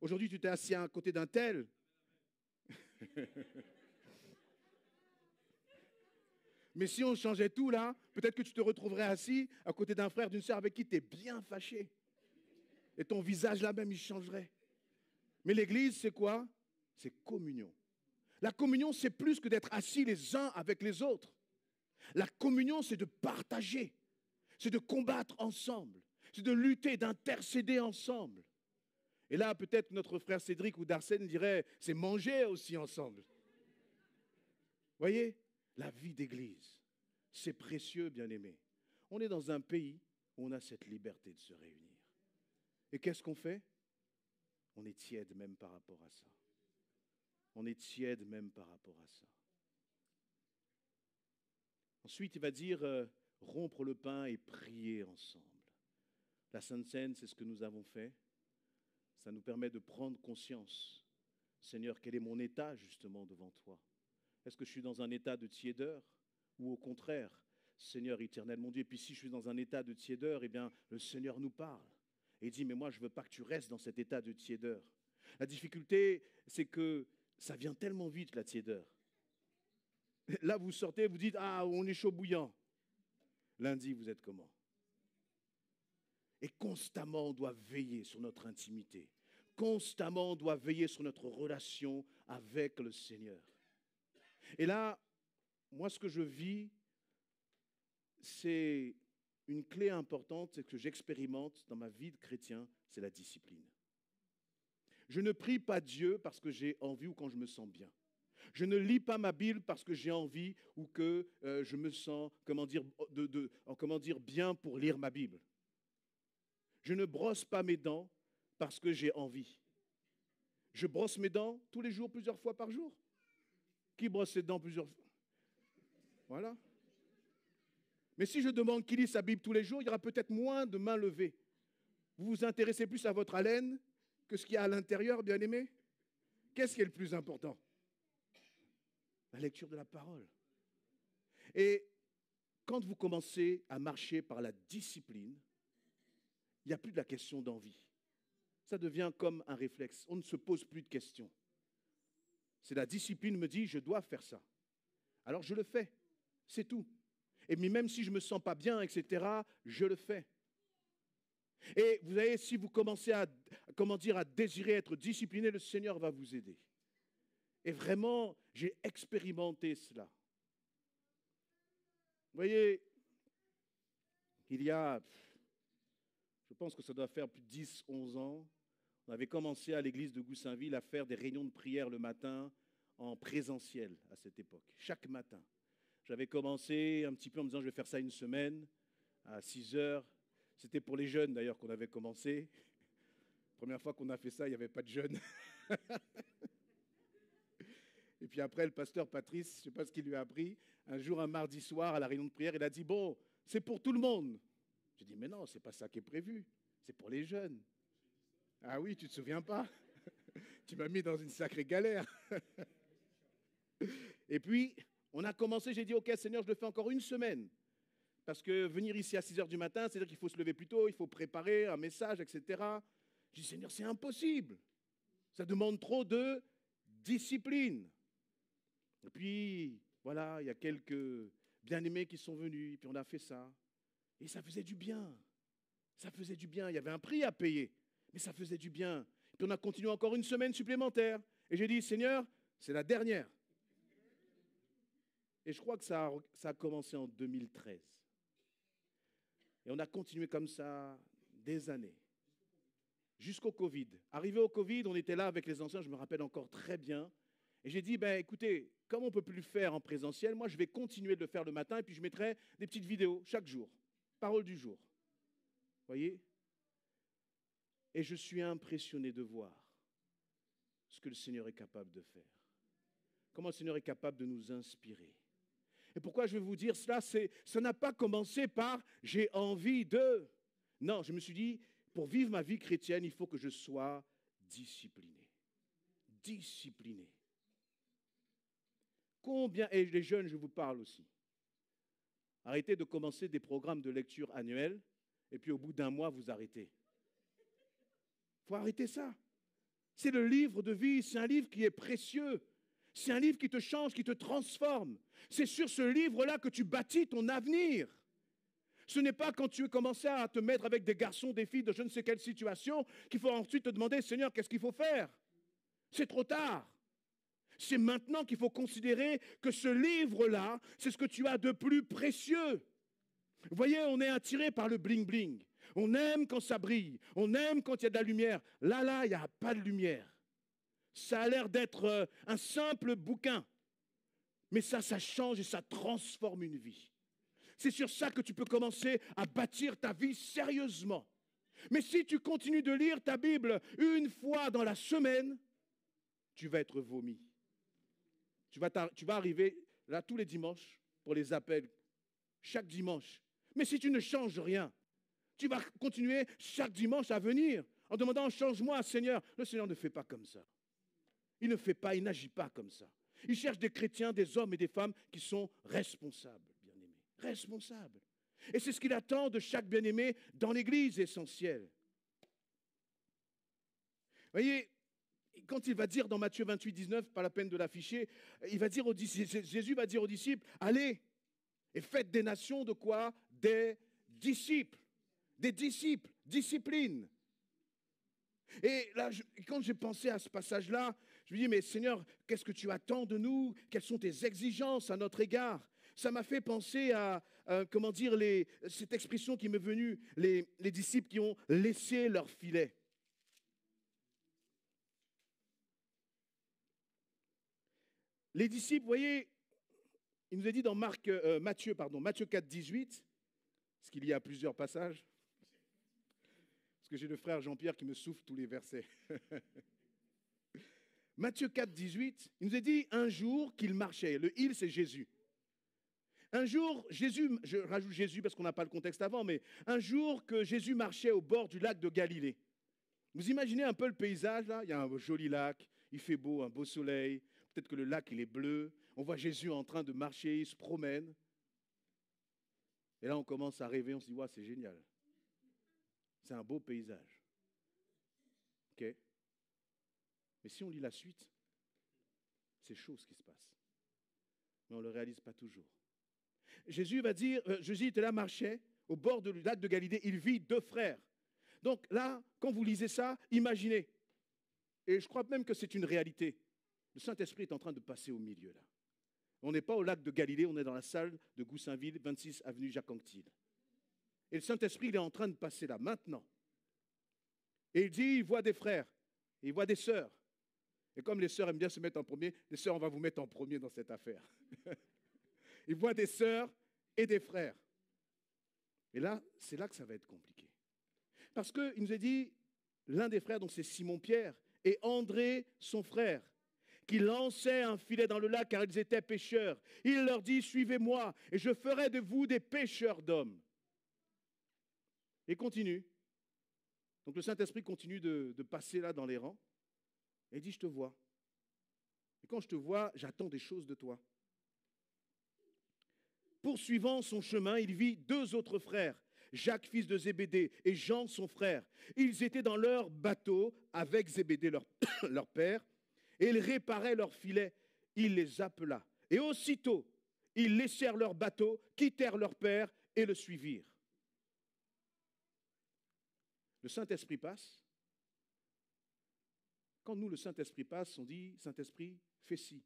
Aujourd'hui, tu t'es assis à côté d'un tel. Mais si on changeait tout là, peut-être que tu te retrouverais assis à côté d'un frère, d'une sœur avec qui tu es bien fâché. Et ton visage là même, il changerait. Mais l'église, c'est quoi? C'est communion. La communion, c'est plus que d'être assis les uns avec les autres. La communion, c'est de partager. C'est de combattre ensemble. C'est de lutter, d'intercéder ensemble. Et là, peut-être notre frère Cédric ou Darsène dirait, c'est manger aussi ensemble. Voyez, la vie d'église, c'est précieux, bien-aimés. On est dans un pays où on a cette liberté de se réunir. Et qu'est-ce qu'on fait? On est tiède même par rapport à ça. On est tiède même par rapport à ça. Ensuite, il va dire rompre le pain et prier ensemble. La Sainte Seine, c'est ce que nous avons fait. Ça nous permet de prendre conscience. Seigneur, quel est mon état justement devant toi? Est-ce que je suis dans un état de tiédeur? Ou au contraire, Seigneur éternel, mon Dieu, et puis si je suis dans un état de tiédeur, eh bien, le Seigneur nous parle. Et il dit, mais moi, je ne veux pas que tu restes dans cet état de tiédeur. La difficulté, c'est que ça vient tellement vite, la tiédeur. Là, vous sortez, vous dites, ah, on est chaud bouillant. Lundi, vous êtes comment? Et constamment, on doit veiller sur notre intimité. Constamment, on doit veiller sur notre relation avec le Seigneur. Et là, moi, ce que je vis, c'est une clé importante, c'est que j'expérimente dans ma vie de chrétien, c'est la discipline. Je ne prie pas Dieu parce que j'ai envie ou quand je me sens bien. Je ne lis pas ma Bible parce que j'ai envie ou que je me sens, bien pour lire ma Bible. Je ne brosse pas mes dents parce que j'ai envie. Je brosse mes dents tous les jours, plusieurs fois par jour. Qui brosse ses dents plusieurs fois? Voilà. Mais si je demande qui lit sa Bible tous les jours, il y aura peut-être moins de mains levées. Vous vous intéressez plus à votre haleine que ce qu'il y a à l'intérieur, bien-aimé? Qu'est-ce qui est le plus important? La lecture de la parole. Et quand vous commencez à marcher par la discipline, il n'y a plus de la question d'envie. Ça devient comme un réflexe. On ne se pose plus de questions. C'est la discipline me dit, je dois faire ça. Alors je le fais. C'est tout. Et même si je ne me sens pas bien, etc., je le fais. Et vous savez, si vous commencez à désirer être discipliné, le Seigneur va vous aider. Et vraiment, j'ai expérimenté cela. Vous voyez, il y a, je pense que ça doit faire plus de 10, 11 ans, on avait commencé à l'église de Goussainville à faire des réunions de prière le matin en présentiel à cette époque, chaque matin. J'avais commencé un petit peu en me disant je vais faire ça une semaine, à 6 heures. C'était pour les jeunes d'ailleurs qu'on avait commencé. Première fois qu'on a fait ça, il n'y avait pas de jeunes. Et puis après, le pasteur Patrice, je ne sais pas ce qu'il lui a appris, un jour, un mardi soir, à la réunion de prière, il a dit, bon, c'est pour tout le monde. J'ai dit, mais non, ce n'est pas ça qui est prévu, c'est pour les jeunes. Ah oui, tu ne te souviens pas? Tu m'as mis dans une sacrée galère. Et puis, on a commencé, j'ai dit, ok Seigneur, je le fais encore une semaine. Parce que venir ici à 6 heures du matin, c'est-à-dire qu'il faut se lever plus tôt, il faut préparer un message, etc. J'ai dit, Seigneur, c'est impossible. Ça demande trop de discipline. Et puis, voilà, il y a quelques bien-aimés qui sont venus, et puis on a fait ça. Et ça faisait du bien. Ça faisait du bien. Il y avait un prix à payer, mais ça faisait du bien. Et puis on a continué encore une semaine supplémentaire. Et j'ai dit, Seigneur, c'est la dernière. Et je crois que ça a commencé en 2013. Et on a continué comme ça des années. Jusqu'au Covid. Arrivé au Covid, on était là avec les anciens, je me rappelle encore très bien. Et j'ai dit, ben, écoutez, comme on ne peut plus le faire en présentiel, moi je vais continuer de le faire le matin et puis je mettrai des petites vidéos chaque jour. Parole du jour. Vous voyez? Et je suis impressionné de voir ce que le Seigneur est capable de faire. Comment le Seigneur est capable de nous inspirer. Et pourquoi je vais vous dire cela? Ça n'a pas commencé par « j'ai envie de ». Non, je me suis dit, pour vivre ma vie chrétienne, il faut que je sois discipliné. Discipliné. Combien, et les jeunes, je vous parle aussi. Arrêtez de commencer des programmes de lecture annuels et puis au bout d'un mois, vous arrêtez. Il faut arrêter ça. C'est le livre de vie, c'est un livre qui est précieux. C'est un livre qui te change, qui te transforme. C'est sur ce livre-là que tu bâtis ton avenir. Ce n'est pas quand tu commences à te mettre avec des garçons, des filles de je ne sais quelle situation qu'il faut ensuite te demander, Seigneur, qu'est-ce qu'il faut faire? C'est trop tard. C'est maintenant qu'il faut considérer que ce livre-là, c'est ce que tu as de plus précieux. Vous voyez, on est attiré par le bling-bling. On aime quand ça brille. On aime quand il y a de la lumière. Là, il n'y a pas de lumière. Ça a l'air d'être un simple bouquin. Mais ça change et ça transforme une vie. C'est sur ça que tu peux commencer à bâtir ta vie sérieusement. Mais si tu continues de lire ta Bible une fois dans la semaine, tu vas être vomi. Tu vas arriver là tous les dimanches pour les appels, chaque dimanche. Mais si tu ne changes rien, tu vas continuer chaque dimanche à venir en demandant « change-moi, Seigneur ». Le Seigneur ne fait pas comme ça. Il ne fait pas, il n'agit pas comme ça. Il cherche des chrétiens, des hommes et des femmes qui sont responsables, bien-aimés. Responsables. Et c'est ce qu'il attend de chaque bien-aimé dans l'Église essentielle. Vous voyez, quand il va dire dans Matthieu 28, 19, pas la peine de l'afficher, Jésus va dire aux disciples, allez et faites des nations de quoi? Des disciples. Des disciples, discipline. Et là, quand j'ai pensé à ce passage-là, je me dis, mais Seigneur, qu'est-ce que tu attends de nous? Quelles sont tes exigences à notre égard? Ça m'a fait penser à, cette expression qui m'est venue, les disciples qui ont laissé leur filet. Les disciples, vous voyez, il nous est dit dans Matthieu 4, 18, parce qu'il y a plusieurs passages, parce que j'ai le frère Jean-Pierre qui me souffle tous les versets. Matthieu 4, 18, il nous est dit un jour qu'il marchait. Le « il », c'est Jésus. Un jour, Jésus, je rajoute Jésus parce qu'on n'a pas le contexte avant, mais un jour que Jésus marchait au bord du lac de Galilée. Vous imaginez un peu le paysage, là? Il y a un joli lac, il fait beau, un beau soleil. Peut-être que le lac, il est bleu. On voit Jésus en train de marcher, il se promène. Et là, on commence à rêver, on se dit, ouais, c'est génial. C'est un beau paysage. OK? Mais si on lit la suite, c'est chaud ce qui se passe. Mais on ne le réalise pas toujours. Jésus était là, marchait au bord du lac de Galilée, il vit 2 frères. Donc là, quand vous lisez ça, imaginez. Et je crois même que c'est une réalité. Le Saint-Esprit est en train de passer au milieu là. On n'est pas au lac de Galilée, on est dans la salle de Goussainville, 26 avenue Jacques-Anquetil. Et le Saint-Esprit, il est en train de passer là, maintenant. Et il dit, il voit des frères, il voit des sœurs. Et comme les sœurs aiment bien se mettre en premier, les sœurs, on va vous mettre en premier dans cette affaire. il voit des sœurs et des frères. Et là, c'est là que ça va être compliqué. Parce qu'il nous a dit, l'un des frères, donc c'est Simon-Pierre, et André, son frère, qui lançaient un filet dans le lac car ils étaient pêcheurs. Il leur dit, suivez-moi, et je ferai de vous des pêcheurs d'hommes. Et continue. Donc le Saint-Esprit continue de passer là dans les rangs, et il dit, je te vois. Et quand je te vois, j'attends des choses de toi. Poursuivant son chemin, il vit deux autres frères, Jacques, fils de Zébédée, et Jean, son frère. Ils étaient dans leur bateau avec Zébédée, leur père, et ils réparaient leurs filets. Il les appela. Et aussitôt, ils laissèrent leur bateau, quittèrent leur père et le suivirent. Le Saint-Esprit passe. Quand nous, le Saint-Esprit passe, on dit, Saint-Esprit, fais ci,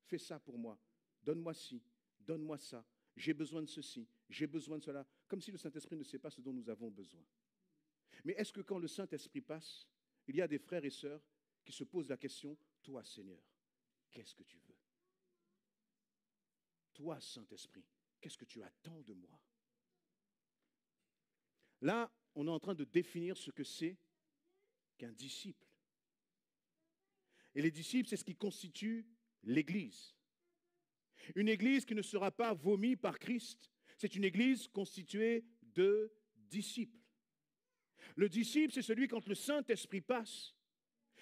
fais ça pour moi, donne-moi ci, donne-moi ça, j'ai besoin de ceci, j'ai besoin de cela, comme si le Saint-Esprit ne sait pas ce dont nous avons besoin. Mais est-ce que quand le Saint-Esprit passe, il y a des frères et sœurs qui se posent la question, toi Seigneur, qu'est-ce que tu veux? Toi Saint-Esprit, qu'est-ce que tu attends de moi? Là, on est en train de définir ce que c'est qu'un disciple. Et les disciples, c'est ce qui constitue l'Église. Une Église qui ne sera pas vomie par Christ, c'est une Église constituée de disciples. Le disciple, c'est celui quand le Saint-Esprit passe,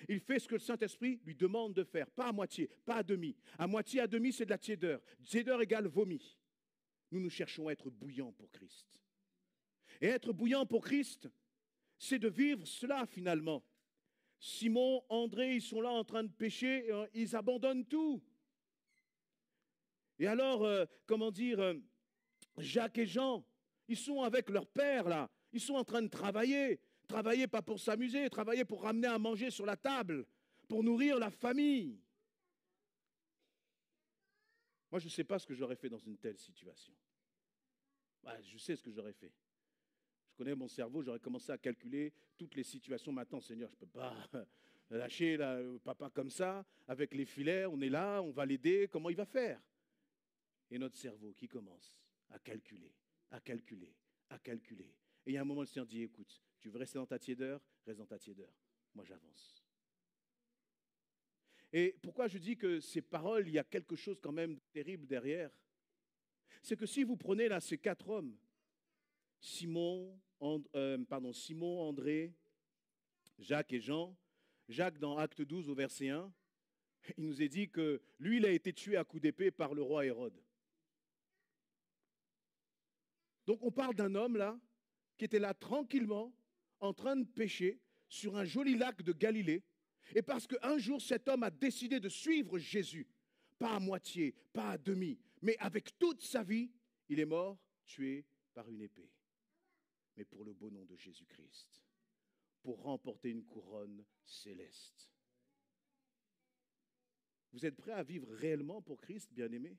il fait ce que le Saint-Esprit lui demande de faire, pas à moitié, pas à demi. À moitié, à demi, c'est de la tiédeur. Tiédeur égale vomi. Nous cherchons à être bouillants pour Christ. Et être bouillant pour Christ, c'est de vivre cela finalement. Simon, André, ils sont là en train de pêcher, ils abandonnent tout. Et alors, Jacques et Jean, ils sont avec leur père là, ils sont en train de travailler. Travailler pas pour s'amuser, travailler pour ramener à manger sur la table, pour nourrir la famille. Moi, je ne sais pas ce que j'aurais fait dans une telle situation. Je sais ce que j'aurais fait. Je connais mon cerveau, j'aurais commencé à calculer toutes les situations. Maintenant, Seigneur, je ne peux pas lâcher le papa comme ça, avec les filets, on est là, on va l'aider, comment il va faire? Et notre cerveau qui commence à calculer, à calculer, à calculer. Et il y a un moment, le Seigneur dit, écoute, tu veux rester dans ta tiédeur? Reste dans ta tiédeur. Moi, j'avance. Et pourquoi je dis que ces paroles, il y a quelque chose quand même de terrible derrière? C'est que si vous prenez là ces quatre hommes, Simon, André, Jacques et Jean, Jacques dans Acte 12 au verset 1, il nous est dit que lui, il a été tué à coups d'épée par le roi Hérode. Donc on parle d'un homme là, qui était là tranquillement, en train de pêcher sur un joli lac de Galilée. Et parce qu'un jour, cet homme a décidé de suivre Jésus, pas à moitié, pas à demi, mais avec toute sa vie, il est mort, tué par une épée. Mais pour le beau nom de Jésus-Christ, pour remporter une couronne céleste. Vous êtes prêts à vivre réellement pour Christ, bien-aimés?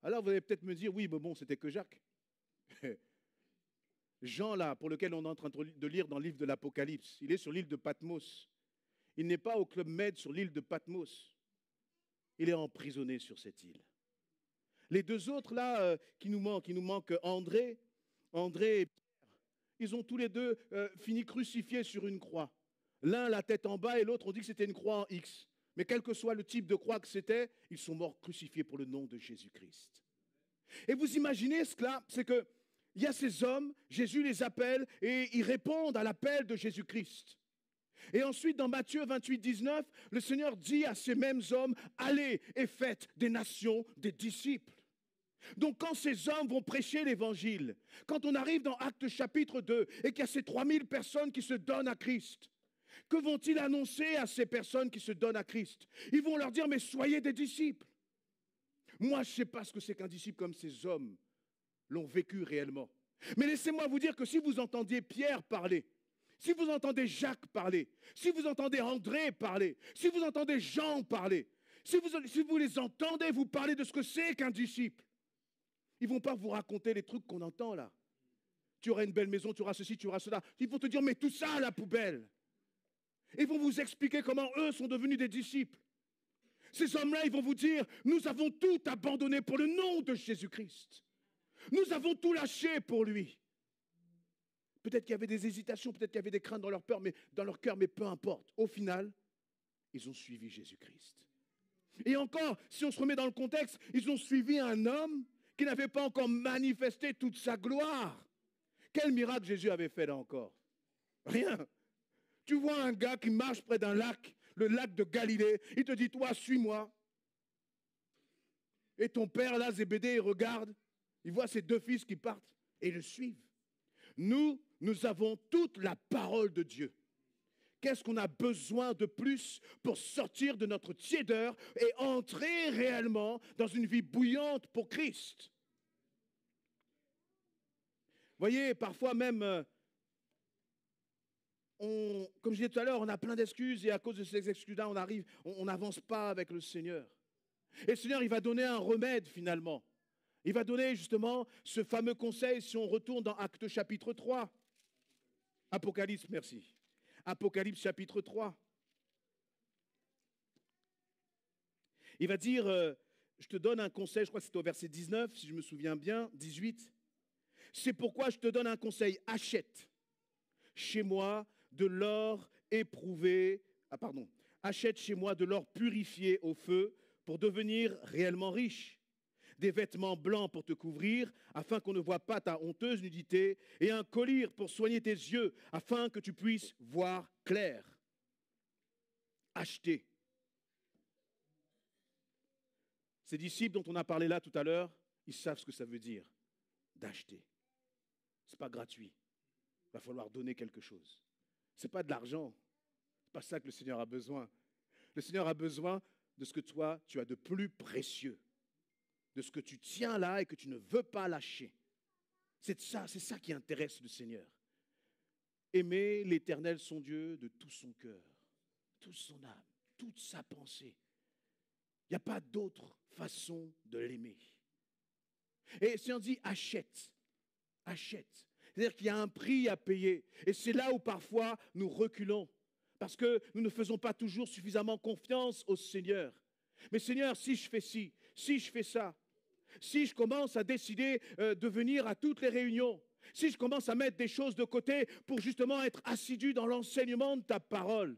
Alors vous allez peut-être me dire, oui, mais bon, c'était que Jacques. Jean, là, pour lequel on est en train de lire dans le livre de l'Apocalypse, il est sur l'île de Patmos. Il n'est pas au Club Med sur l'île de Patmos. Il est emprisonné sur cette île. Les deux autres, là, qui nous manquent André et Pierre, ils ont tous les deux fini crucifiés sur une croix. L'un la tête en bas et l'autre, on dit que c'était une croix en X. Mais quel que soit le type de croix que c'était, ils sont morts crucifiés pour le nom de Jésus-Christ. Et vous imaginez ce que là, c'est que il y a ces hommes, Jésus les appelle et ils répondent à l'appel de Jésus-Christ. Et ensuite, dans Matthieu 28, 19, le Seigneur dit à ces mêmes hommes, allez et faites des nations des disciples. Donc quand ces hommes vont prêcher l'évangile, quand on arrive dans Actes chapitre 2 et qu'il y a ces 3000 personnes qui se donnent à Christ, que vont-ils annoncer à ces personnes qui se donnent à Christ? Ils vont leur dire, mais soyez des disciples. Moi, je ne sais pas ce que c'est qu'un disciple comme ces hommes l'ont vécu réellement. Mais laissez-moi vous dire que si vous entendiez Pierre parler, si vous entendez Jacques parler, si vous entendez André parler, si vous entendez Jean parler, si vous les entendez vous parler de ce que c'est qu'un disciple, ils ne vont pas vous raconter les trucs qu'on entend là. Tu auras une belle maison, tu auras ceci, tu auras cela. Ils vont te dire, mais tout ça à la poubelle. Ils vont vous expliquer comment eux sont devenus des disciples. Ces hommes-là, ils vont vous dire, nous avons tout abandonné pour le nom de Jésus-Christ. Nous avons tout lâché pour lui. Peut-être qu'il y avait des hésitations, peut-être qu'il y avait des craintes dans leur cœur, mais peu importe. Au final, ils ont suivi Jésus-Christ. Et encore, si on se remet dans le contexte, ils ont suivi un homme qui n'avait pas encore manifesté toute sa gloire. Quel miracle Jésus avait fait là encore? Rien. Tu vois un gars qui marche près d'un lac, le lac de Galilée, il te dit, toi, suis-moi. Et ton père, là, Zébédée, il regarde, il voit ses deux fils qui partent et le suivent. Nous avons toute la parole de Dieu. Qu'est-ce qu'on a besoin de plus pour sortir de notre tiédeur et entrer réellement dans une vie bouillante pour Christ? Vous voyez, parfois même, comme je disais tout à l'heure, on a plein d'excuses et à cause de ces excuses-là, on n'avance pas avec le Seigneur. Et le Seigneur, il va donner un remède finalement. Il va donner justement ce fameux conseil si on retourne dans Actes chapitre 3. Apocalypse, merci. Apocalypse chapitre 3. Il va dire, je te donne un conseil, je crois que c'est au verset 19, si je me souviens bien, 18. C'est pourquoi je te donne un conseil, achète chez moi de l'or éprouvé, achète chez moi de l'or purifié au feu pour devenir réellement riche. Des vêtements blancs pour te couvrir, afin qu'on ne voie pas ta honteuse nudité, et un collier pour soigner tes yeux, afin que tu puisses voir clair. Acheter. Ces disciples dont on a parlé là tout à l'heure, ils savent ce que ça veut dire, d'acheter. Ce n'est pas gratuit. Il va falloir donner quelque chose. Ce n'est pas de l'argent. Ce n'est pas ça que le Seigneur a besoin. Le Seigneur a besoin de ce que toi, tu as de plus précieux. De ce que tu tiens là et que tu ne veux pas lâcher. C'est ça qui intéresse le Seigneur. Aimer l'Éternel, son Dieu, de tout son cœur, toute son âme, toute sa pensée. Il n'y a pas d'autre façon de l'aimer. Et si on dit achète, achète. C'est-à-dire qu'il y a un prix à payer. Et c'est là où parfois nous reculons. Parce que nous ne faisons pas toujours suffisamment confiance au Seigneur. Mais Seigneur, si je fais ci, si je fais ça, si je commence à décider de venir à toutes les réunions, si je commence à mettre des choses de côté pour justement être assidu dans l'enseignement de ta parole,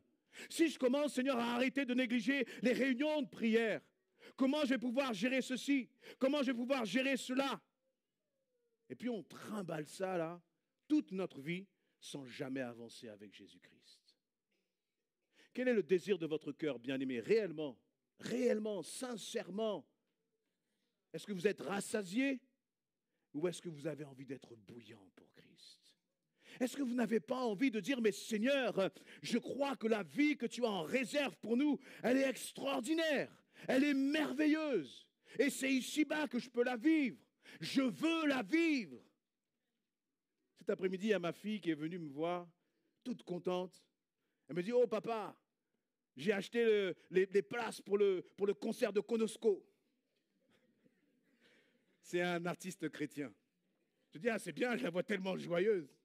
si je commence, Seigneur, à arrêter de négliger les réunions de prière, comment je vais pouvoir gérer ceci? Comment je vais pouvoir gérer cela? Et puis on trimballe ça là, toute notre vie, sans jamais avancer avec Jésus-Christ. Quel est le désir de votre cœur, bien-aimé, réellement, sincèrement? Est-ce que vous êtes rassasié ou est-ce que vous avez envie d'être bouillant pour Christ? Est-ce que vous n'avez pas envie de dire, mais Seigneur, je crois que la vie que tu as en réserve pour nous, elle est extraordinaire, elle est merveilleuse. Et c'est ici-bas que je peux la vivre. Je veux la vivre. Cet après-midi, il y a ma fille qui est venue me voir, toute contente. Elle me dit, oh papa, j'ai acheté les places pour le concert de Konosko. C'est un artiste chrétien. Je dis, ah c'est bien, je la vois tellement joyeuse.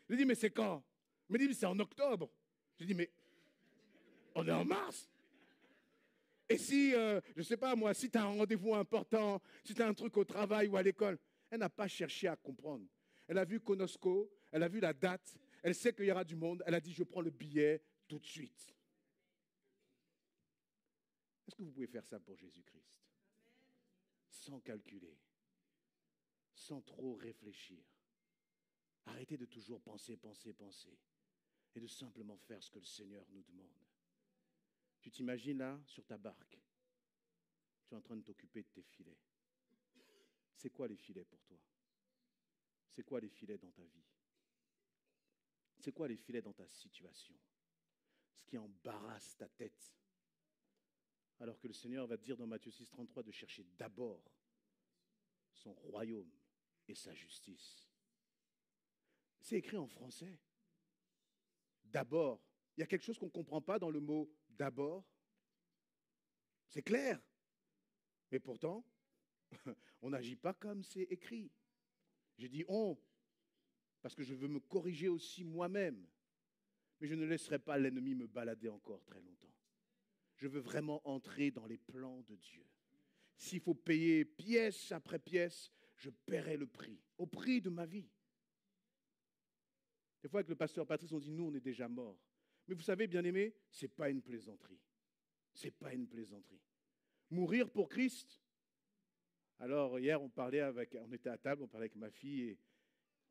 Je dis, mais c'est quand? Elle me dit, mais c'est en octobre. Je dis, mais on est en mars. Et si, je ne sais pas moi, si tu as un rendez-vous important, si tu as un truc au travail ou à l'école, elle n'a pas cherché à comprendre. Elle a vu Konosko, elle a vu la date, elle sait qu'il y aura du monde, elle a dit, je prends le billet tout de suite. Est-ce que vous pouvez faire ça pour Jésus-Christ? Sans calculer, sans trop réfléchir. Arrêtez de toujours penser, et de simplement faire ce que le Seigneur nous demande. Tu t'imagines là, sur ta barque, tu es en train de t'occuper de tes filets. C'est quoi les filets pour toi? C'est quoi les filets dans ta vie? C'est quoi les filets dans ta situation? Ce qui embarrasse ta tête. Alors que le Seigneur va te dire dans Matthieu 6,33 de chercher d'abord son royaume et sa justice. C'est écrit en français. D'abord. Il y a quelque chose qu'on ne comprend pas dans le mot d'abord. C'est clair. Mais pourtant, on n'agit pas comme c'est écrit. Je dis on, parce que je veux me corriger aussi moi-même. Mais je ne laisserai pas l'ennemi me balader encore très longtemps. je veux vraiment entrer dans les plans de Dieu. S'il faut payer pièce après pièce, je paierai le prix, au prix de ma vie. Des fois, avec le pasteur Patrice, on dit, nous, on est déjà morts. Mais vous savez, bien-aimés, ce n'est pas une plaisanterie. Ce n'est pas une plaisanterie. Mourir pour Christ. Alors, hier, on était à table, on parlait avec ma fille et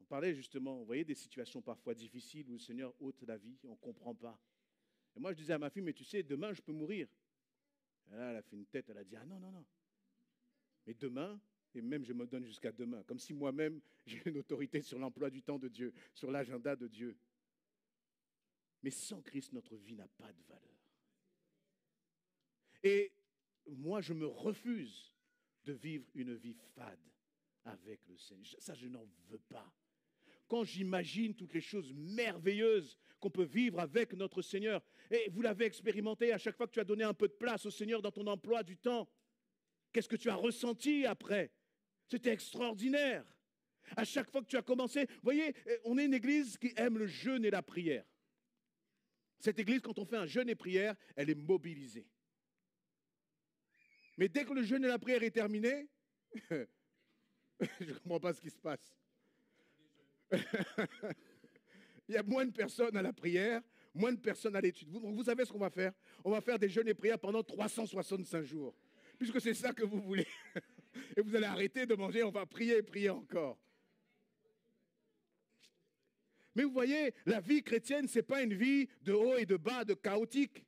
on parlait justement, vous voyez, des situations parfois difficiles où le Seigneur ôte la vie, on ne comprend pas. Et moi, je disais à ma fille, mais tu sais, demain, je peux mourir. Et là, elle a fait une tête, elle a dit, ah non, non, non. Mais demain, et même je me donne jusqu'à demain, comme si moi-même, j'ai une autorité sur l'emploi du temps de Dieu, sur l'agenda de Dieu. Mais sans Christ, notre vie n'a pas de valeur. Et moi, je me refuse de vivre une vie fade avec le Seigneur. Ça, je n'en veux pas. Quand j'imagine toutes les choses merveilleuses qu'on peut vivre avec notre Seigneur, et vous l'avez expérimenté à chaque fois que tu as donné un peu de place au Seigneur dans ton emploi du temps, qu'est-ce que tu as ressenti après? C'était extraordinaire. À chaque fois que tu as commencé, vous voyez, on est une église qui aime le jeûne et la prière. Cette église, quand on fait un jeûne et prière, elle est mobilisée. Mais dès que le jeûne et la prière est terminé, je ne comprends pas ce qui se passe. Il y a moins de personnes à la prière, moins de personnes à l'étude. Donc vous savez ce qu'on va faire? On va faire des jeûnes et prières pendant 365 jours. Puisque c'est ça que vous voulez. Et vous allez arrêter de manger, on va prier et prier encore. Mais vous voyez, la vie chrétienne, ce n'est pas une vie de haut et de bas, de chaotique.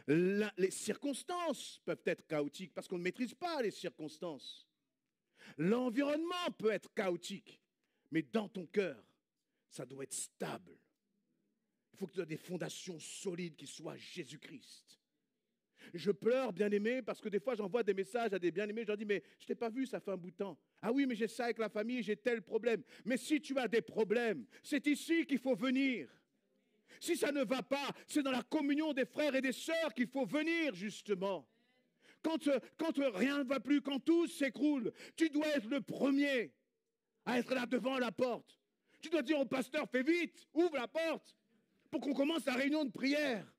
Les circonstances peuvent être chaotiques parce qu'on ne maîtrise pas les circonstances. L'environnement peut être chaotique, mais dans ton cœur, ça doit être stable. Il faut que tu aies des fondations solides qui soient Jésus-Christ. Je pleure, bien-aimé, parce que des fois, j'envoie des messages à des bien-aimés, je leur dis, mais je ne t'ai pas vu, ça fait un bout de temps. Ah oui, mais j'ai ça avec la famille, j'ai tel problème. Mais si tu as des problèmes, c'est ici qu'il faut venir. Si ça ne va pas, c'est dans la communion des frères et des sœurs qu'il faut venir, justement. Quand rien ne va plus, quand tout s'écroule, tu dois être le premier à être là devant la porte. Tu dois dire au pasteur, fais vite, ouvre la porte, pour qu'on commence la réunion de prière.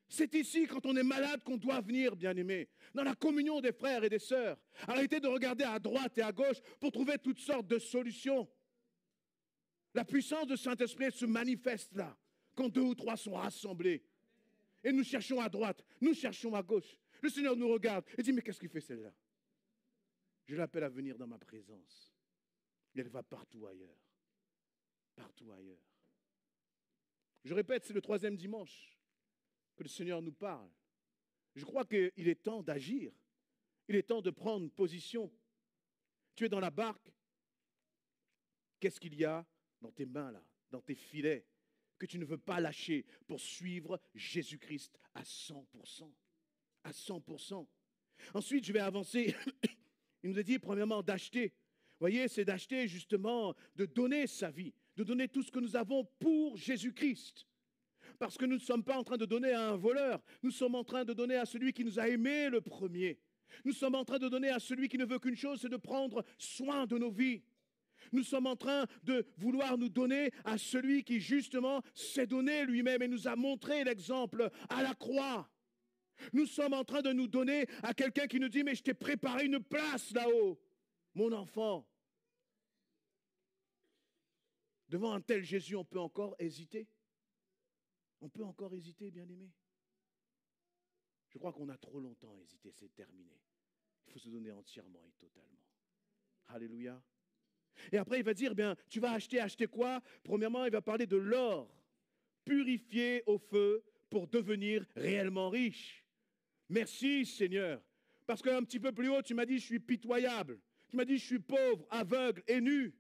C'est ici, quand on est malade, qu'on doit venir, bien-aimés, dans la communion des frères et des sœurs. Arrêtez de regarder à droite et à gauche pour trouver toutes sortes de solutions. La puissance du Saint-Esprit se manifeste là, quand 2 ou 3 sont rassemblés. Et nous cherchons à droite, nous cherchons à gauche. Le Seigneur nous regarde et dit, mais qu'est-ce qu'il fait celle-là? Je l'appelle à venir dans ma présence. Et elle va partout ailleurs. Partout ailleurs. Je répète, c'est le 3e dimanche que le Seigneur nous parle. Je crois qu'il est temps d'agir. Il est temps de prendre position. Tu es dans la barque. Qu'est-ce qu'il y a dans tes mains là, dans tes filets, que tu ne veux pas lâcher pour suivre Jésus-Christ à 100%? À 100%. Ensuite, je vais avancer. Il nous a dit, premièrement, d'acheter. Vous voyez, c'est d'acheter justement, de donner sa vie, de donner tout ce que nous avons pour Jésus-Christ. Parce que nous ne sommes pas en train de donner à un voleur, nous sommes en train de donner à celui qui nous a aimés le premier. Nous sommes en train de donner à celui qui ne veut qu'une chose, c'est de prendre soin de nos vies. Nous sommes en train de vouloir nous donner à celui qui justement s'est donné lui-même et nous a montré l'exemple à la croix. Nous sommes en train de nous donner à quelqu'un qui nous dit, mais je t'ai préparé une place là-haut, mon enfant. Devant un tel Jésus, on peut encore hésiter. On peut encore hésiter, bien-aimé. Je crois qu'on a trop longtemps hésité, c'est terminé. Il faut se donner entièrement et totalement. Alléluia. Et après, il va dire, bien, tu vas acheter quoi? Premièrement, il va parler de l'or, purifié au feu pour devenir réellement riche. Merci, Seigneur. Parce qu'un petit peu plus haut, tu m'as dit, je suis pitoyable. Tu m'as dit, je suis pauvre, aveugle et nu.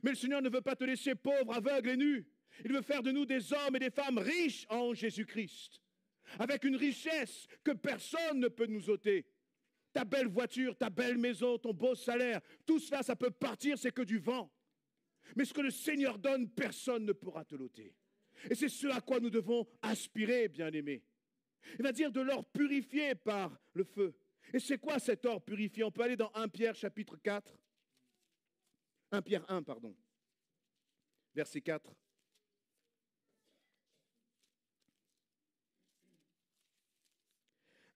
Mais le Seigneur ne veut pas te laisser pauvre, aveugle et nu. Il veut faire de nous des hommes et des femmes riches en Jésus-Christ, avec une richesse que personne ne peut nous ôter. Ta belle voiture, ta belle maison, ton beau salaire, tout cela, ça peut partir, c'est que du vent. Mais ce que le Seigneur donne, personne ne pourra te l'ôter. Et c'est ce à quoi nous devons aspirer, bien-aimés. Il va dire de l'or purifié par le feu. Et c'est quoi cet or purifié? On peut aller dans 1 Pierre chapitre 4. 1 Pierre 1, pardon. Verset 4.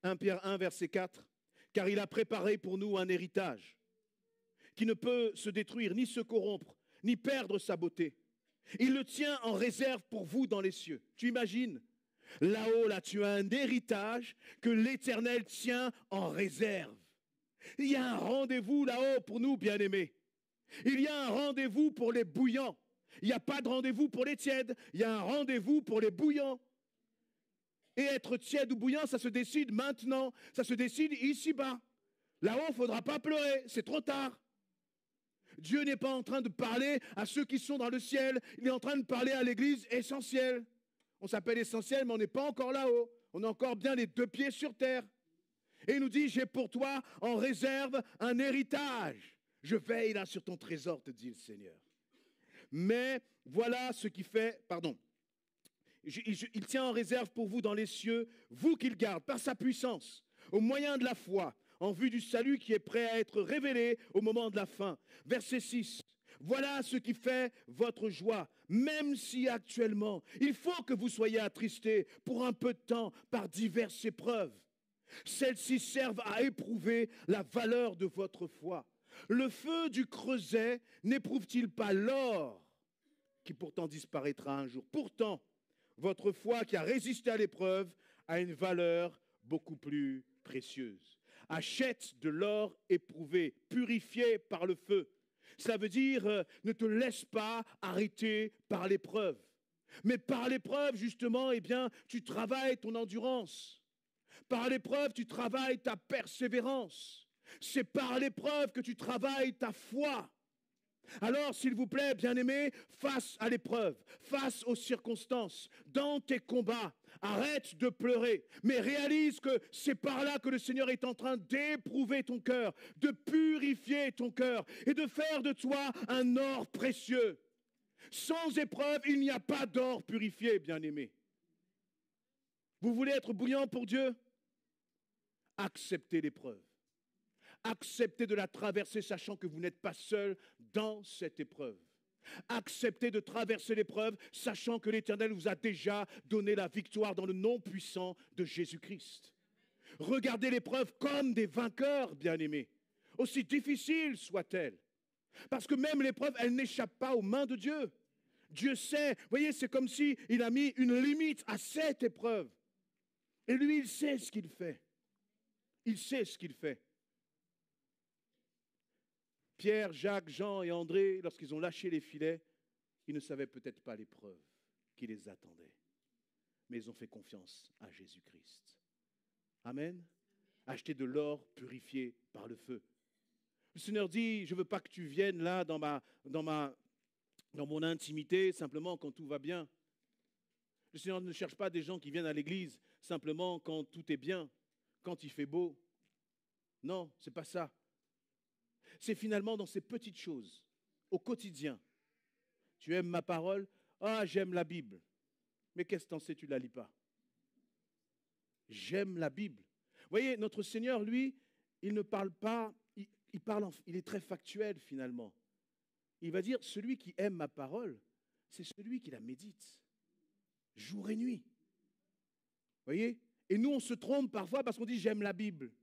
1 Pierre 1, verset 4. Car il a préparé pour nous un héritage qui ne peut se détruire, ni se corrompre, ni perdre sa beauté. Il le tient en réserve pour vous dans les cieux. Tu imagines? Là-haut, là, tu as un héritage que l'Éternel tient en réserve. Il y a un rendez-vous là-haut pour nous, bien-aimés. Il y a un rendez-vous pour les bouillants. Il n'y a pas de rendez-vous pour les tièdes. Il y a un rendez-vous pour les bouillants. Et être tiède ou bouillant, ça se décide maintenant. Ça se décide ici-bas. Là-haut, il ne faudra pas pleurer. C'est trop tard. Dieu n'est pas en train de parler à ceux qui sont dans le ciel. Il est en train de parler à l'église essentielle. On s'appelle essentiel, mais on n'est pas encore là-haut. On a encore bien les 2 pieds sur terre. Et il nous dit, j'ai pour toi en réserve un héritage. Je veille là sur ton trésor, te dit le Seigneur. Mais voilà ce qui fait, il tient en réserve pour vous dans les cieux, vous qu'il garde par sa puissance, au moyen de la foi, en vue du salut qui est prêt à être révélé au moment de la fin. Verset 6. Voilà ce qui fait votre joie, même si actuellement, il faut que vous soyez attristés pour un peu de temps par diverses épreuves. Celles-ci servent à éprouver la valeur de votre foi. Le feu du creuset n'éprouve-t-il pas l'or qui pourtant disparaîtra un jour? Pourtant, votre foi qui a résisté à l'épreuve a une valeur beaucoup plus précieuse. Achète de l'or éprouvé, purifié par le feu. Ça veut dire, ne te laisse pas arrêter par l'épreuve. Mais par l'épreuve, justement, eh bien, tu travailles ton endurance. Par l'épreuve, tu travailles ta persévérance. C'est par l'épreuve que tu travailles ta foi. Alors, s'il vous plaît, bien-aimés, face à l'épreuve, face aux circonstances, dans tes combats, arrête de pleurer, mais réalise que c'est par là que le Seigneur est en train d'éprouver ton cœur, de purifier ton cœur et de faire de toi un or précieux. Sans épreuve, il n'y a pas d'or purifié, bien-aimés. Vous voulez être bouillant pour Dieu? Acceptez l'épreuve. Acceptez de la traverser, sachant que vous n'êtes pas seul dans cette épreuve. Acceptez de traverser l'épreuve, sachant que l'Éternel vous a déjà donné la victoire dans le nom puissant de Jésus-Christ. Regardez l'épreuve comme des vainqueurs, bien-aimés, aussi difficile soit-elle. Parce que même l'épreuve, elle n'échappe pas aux mains de Dieu. Dieu sait, vous voyez, c'est comme s'il a mis une limite à cette épreuve. Et lui, il sait ce qu'il fait. Il sait ce qu'il fait. Pierre, Jacques, Jean et André, lorsqu'ils ont lâché les filets, ils ne savaient peut-être pas l'épreuve qui les attendait. Mais ils ont fait confiance à Jésus-Christ. Amen. Acheter de l'or purifié par le feu. Le Seigneur dit, je ne veux pas que tu viennes là dans mon intimité, simplement quand tout va bien. Le Seigneur ne cherche pas des gens qui viennent à l'église simplement quand tout est bien, quand il fait beau. Non, ce n'est pas ça. C'est finalement dans ces petites choses, au quotidien. Tu aimes ma parole? Ah, j'aime la Bible. Mais qu'est-ce que t'en sais, tu ne la lis pas? J'aime la Bible. Vous voyez, notre Seigneur, lui, il ne parle pas, il est très factuel finalement. Il va dire, celui qui aime ma parole, c'est celui qui la médite, jour et nuit. Vous voyez? Et nous, on se trompe parfois parce qu'on dit, j'aime la Bible.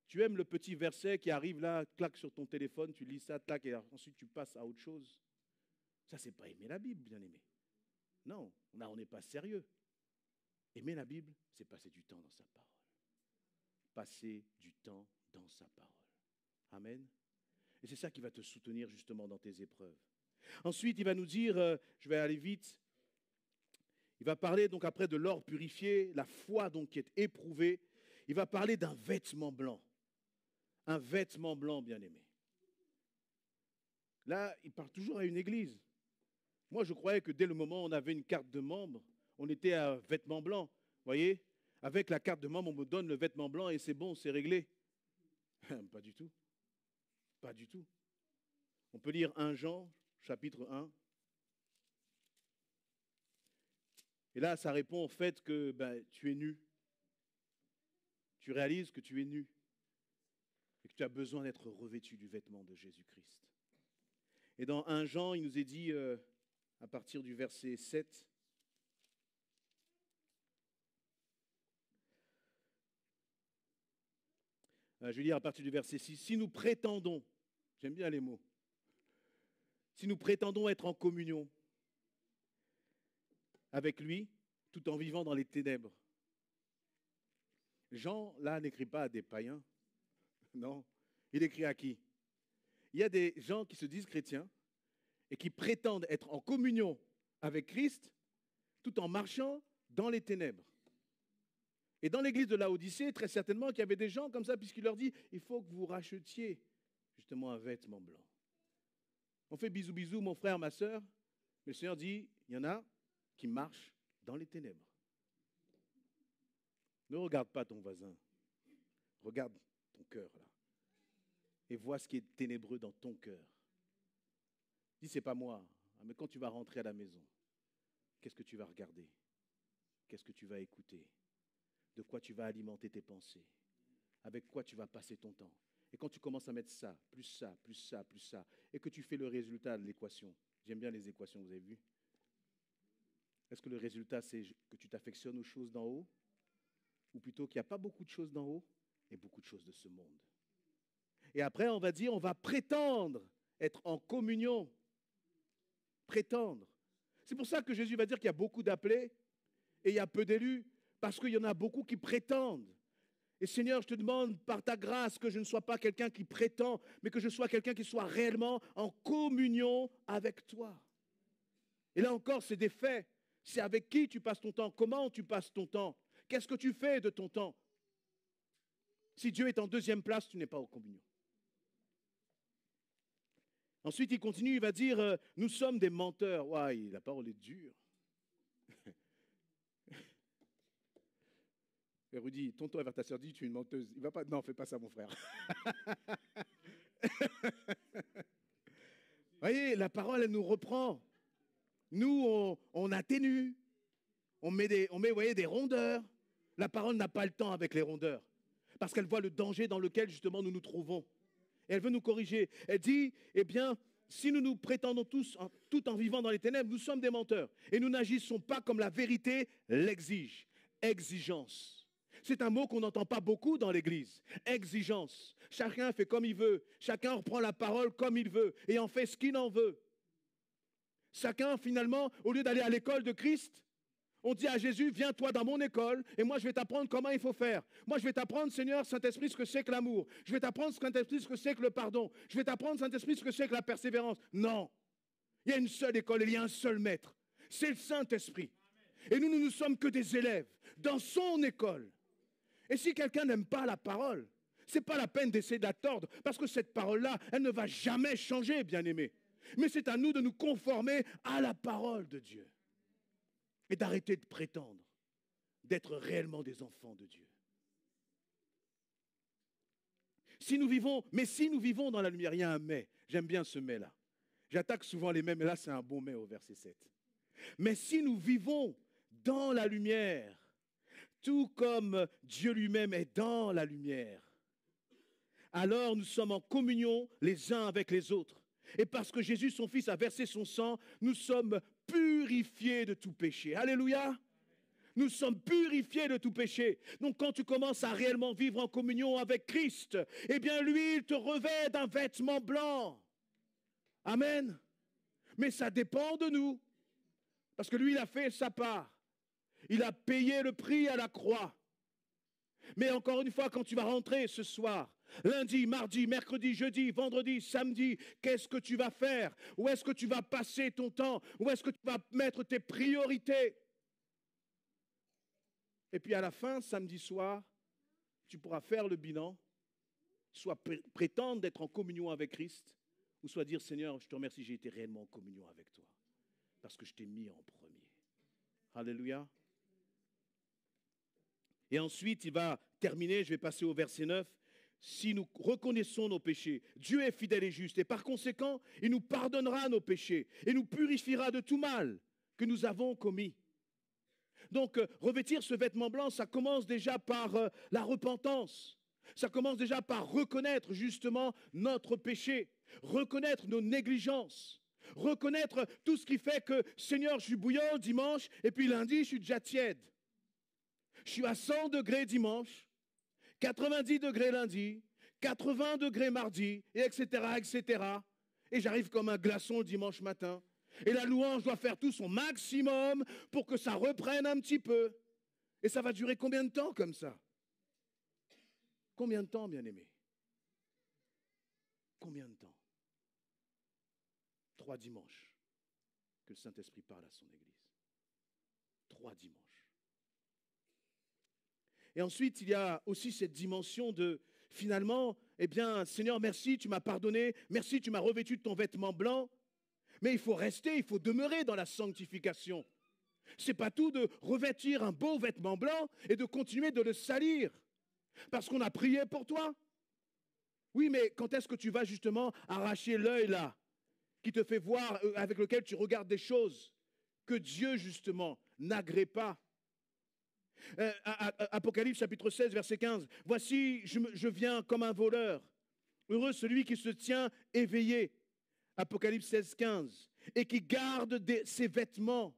Tu aimes le petit verset qui arrive là, claque sur ton téléphone, tu lis ça, tac, et ensuite tu passes à autre chose. Ça, c'est pas aimer la Bible, bien-aimé. Non, là, on n'est pas sérieux. Aimer la Bible, c'est passer du temps dans sa parole. Passer du temps dans sa parole. Amen. Et c'est ça qui va te soutenir justement dans tes épreuves. Ensuite, il va nous dire, je vais aller vite, il va parler donc après de l'or purifié, la foi donc qui est éprouvée. Il va parler d'un vêtement blanc. Un vêtement blanc, bien-aimé. Là, il parle toujours à une église. Moi, je croyais que dès le moment où on avait une carte de membre, on était à vêtement blanc. Vous voyez? Avec la carte de membre, on me donne le vêtement blanc et c'est bon, c'est réglé. Pas du tout. Pas du tout. On peut lire 1 Jean, chapitre 1. Et là, ça répond au fait que tu es nu. Tu réalises que tu es nu et que tu as besoin d'être revêtu du vêtement de Jésus-Christ. Et dans 1 Jean, il nous est dit, à partir du verset 7, Je vais lire à partir du verset 6. Si nous prétendons, j'aime bien les mots, si nous prétendons être en communion avec lui, tout en vivant dans les ténèbres. Jean, là, n'écrit pas à des païens. Non. Il écrit à qui? Il y a des gens qui se disent chrétiens et qui prétendent être en communion avec Christ tout en marchant dans les ténèbres. Et dans l'église de Laodicée, très certainement qu'il y avait des gens comme ça, puisqu'il leur dit, il faut que vous rachetiez justement un vêtement blanc. On fait bisous, bisous, mon frère, ma sœur. Mais le Seigneur dit, il y en a qui marchent dans les ténèbres. Ne regarde pas ton voisin. Regarde ton cœur, là. Et vois ce qui est ténébreux dans ton cœur. Dis, c'est pas moi. Mais quand tu vas rentrer à la maison, qu'est-ce que tu vas regarder? Qu'est-ce que tu vas écouter? De quoi tu vas alimenter tes pensées? Avec quoi tu vas passer ton temps? Et quand tu commences à mettre ça, plus ça, plus ça, plus ça, et que tu fais le résultat de l'équation, j'aime bien les équations, vous avez vu? Est-ce que le résultat, c'est que tu t'affectionnes aux choses d'en haut? Ou plutôt qu'il n'y a pas beaucoup de choses d'en haut et beaucoup de choses de ce monde? Et après, on va dire, on va prétendre être en communion. Prétendre. C'est pour ça que Jésus va dire qu'il y a beaucoup d'appelés et il y a peu d'élus, parce qu'il y en a beaucoup qui prétendent. Et Seigneur, je te demande par ta grâce que je ne sois pas quelqu'un qui prétend, mais que je sois quelqu'un qui soit réellement en communion avec toi. Et là encore, c'est des faits. C'est avec qui tu passes ton temps, comment tu passes ton temps, qu'est-ce que tu fais de ton temps. Si Dieu est en deuxième place, tu n'es pas en communion. Ensuite, il continue, il va dire, nous sommes des menteurs. Ouais, la parole est dure. Et Rudy, tourne-toi vers ta sœur, dis, tu es une menteuse. Il va pas, non, fais pas ça, mon frère. Vous voyez, la parole, elle nous reprend. Nous, on atténue. On met, vous voyez, des rondeurs. La parole n'a pas le temps avec les rondeurs. Parce qu'elle voit le danger dans lequel, justement, nous nous trouvons. Et elle veut nous corriger. Elle dit, eh bien, si nous nous prétendons tous, tout en vivant dans les ténèbres, nous sommes des menteurs. Et nous n'agissons pas comme la vérité l'exige. Exigence. C'est un mot qu'on n'entend pas beaucoup dans l'Église. Exigence. Chacun fait comme il veut. Chacun reprend la parole comme il veut. Et en fait ce qu'il en veut. Chacun, finalement, au lieu d'aller à l'école de Christ, on dit à Jésus, viens toi dans mon école et moi je vais t'apprendre comment il faut faire. Moi je vais t'apprendre, Seigneur, Saint-Esprit, ce que c'est que l'amour. Je vais t'apprendre, Saint-Esprit, ce que c'est que le pardon. Je vais t'apprendre, Saint-Esprit, ce que c'est que la persévérance. Non. Il y a une seule école et il y a un seul maître. C'est le Saint-Esprit. Et nous ne sommes que des élèves dans son école. Et si quelqu'un n'aime pas la parole, ce n'est pas la peine d'essayer de la tordre, parce que cette parole-là, elle ne va jamais changer, bien-aimés. Mais c'est à nous de nous conformer à la parole de Dieu. Et d'arrêter de prétendre d'être réellement des enfants de Dieu. Si nous vivons dans la lumière, il y a un mais. J'aime bien ce mais-là. J'attaque souvent les mais, mais là c'est un bon mais au verset 7. Mais si nous vivons dans la lumière, tout comme Dieu lui-même est dans la lumière, alors nous sommes en communion les uns avec les autres. Et parce que Jésus, son Fils, a versé son sang, nous sommes purifiés de tout péché. Alléluia! Nous sommes purifiés de tout péché. Donc quand tu commences à réellement vivre en communion avec Christ, eh bien lui, il te revêt d'un vêtement blanc. Amen. Mais ça dépend de nous. Parce que lui, il a fait sa part. Il a payé le prix à la croix. Mais encore une fois, quand tu vas rentrer ce soir, lundi, mardi, mercredi, jeudi, vendredi, samedi, qu'est-ce que tu vas faire? Où est-ce que tu vas passer ton temps? Où est-ce que tu vas mettre tes priorités? Et puis à la fin, samedi soir, tu pourras faire le bilan, soit prétendre d'être en communion avec Christ, ou soit dire, Seigneur, je te remercie, j'ai été réellement en communion avec toi, parce que je t'ai mis en premier. Alléluia. Et ensuite, il va terminer, je vais passer au verset 9. Si nous reconnaissons nos péchés, Dieu est fidèle et juste. Et par conséquent, il nous pardonnera nos péchés et nous purifiera de tout mal que nous avons commis. Donc, revêtir ce vêtement blanc, ça commence déjà par la repentance. Ça commence déjà par reconnaître justement notre péché, reconnaître nos négligences, reconnaître tout ce qui fait que, Seigneur, je suis bouillant dimanche et puis lundi, je suis déjà tiède. Je suis à 100 degrés dimanche, 90 degrés lundi, 80 degrés mardi, et etc., etc. Et j'arrive comme un glaçon le dimanche matin. Et la louange doit faire tout son maximum pour que ça reprenne un petit peu. Et ça va durer combien de temps comme ça? Combien de temps, bien-aimés? Combien de temps? 3 dimanches que le Saint-Esprit parle à son Église. 3 dimanches. Et ensuite, il y a aussi cette dimension de, finalement, eh bien, Seigneur, merci, tu m'as pardonné, merci, tu m'as revêtu de ton vêtement blanc. Mais il faut rester, il faut demeurer dans la sanctification. Ce n'est pas tout de revêtir un beau vêtement blanc et de continuer de le salir parce qu'on a prié pour toi. Oui, mais quand est-ce que tu vas justement arracher l'œil là qui te fait voir, avec lequel tu regardes des choses que Dieu justement n'agrée pas? Apocalypse chapitre 16, verset 15. « Voici, je viens comme un voleur. Heureux celui qui se tient éveillé. » Apocalypse 16, 15. « Et qui garde ses vêtements,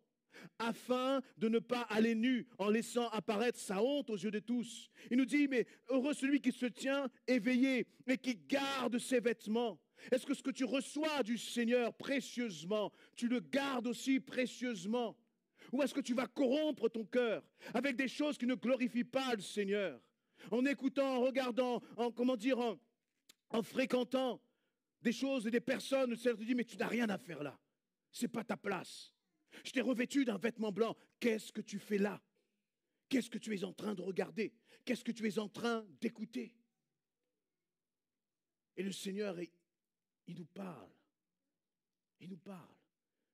afin de ne pas aller nu en laissant apparaître sa honte aux yeux de tous. » Il nous dit, mais heureux celui qui se tient éveillé et qui garde ses vêtements. Est-ce que ce que tu reçois du Seigneur précieusement, tu le gardes aussi précieusement? Ou est-ce que tu vas corrompre ton cœur avec des choses qui ne glorifient pas le Seigneur? En écoutant, en regardant, en fréquentant des choses et des personnes, le Seigneur te dit, mais tu n'as rien à faire là. Ce n'est pas ta place. Je t'ai revêtu d'un vêtement blanc. Qu'est-ce que tu fais là? Qu'est-ce que tu es en train de regarder? Qu'est-ce que tu es en train d'écouter? Et le Seigneur, il nous parle. Il nous parle.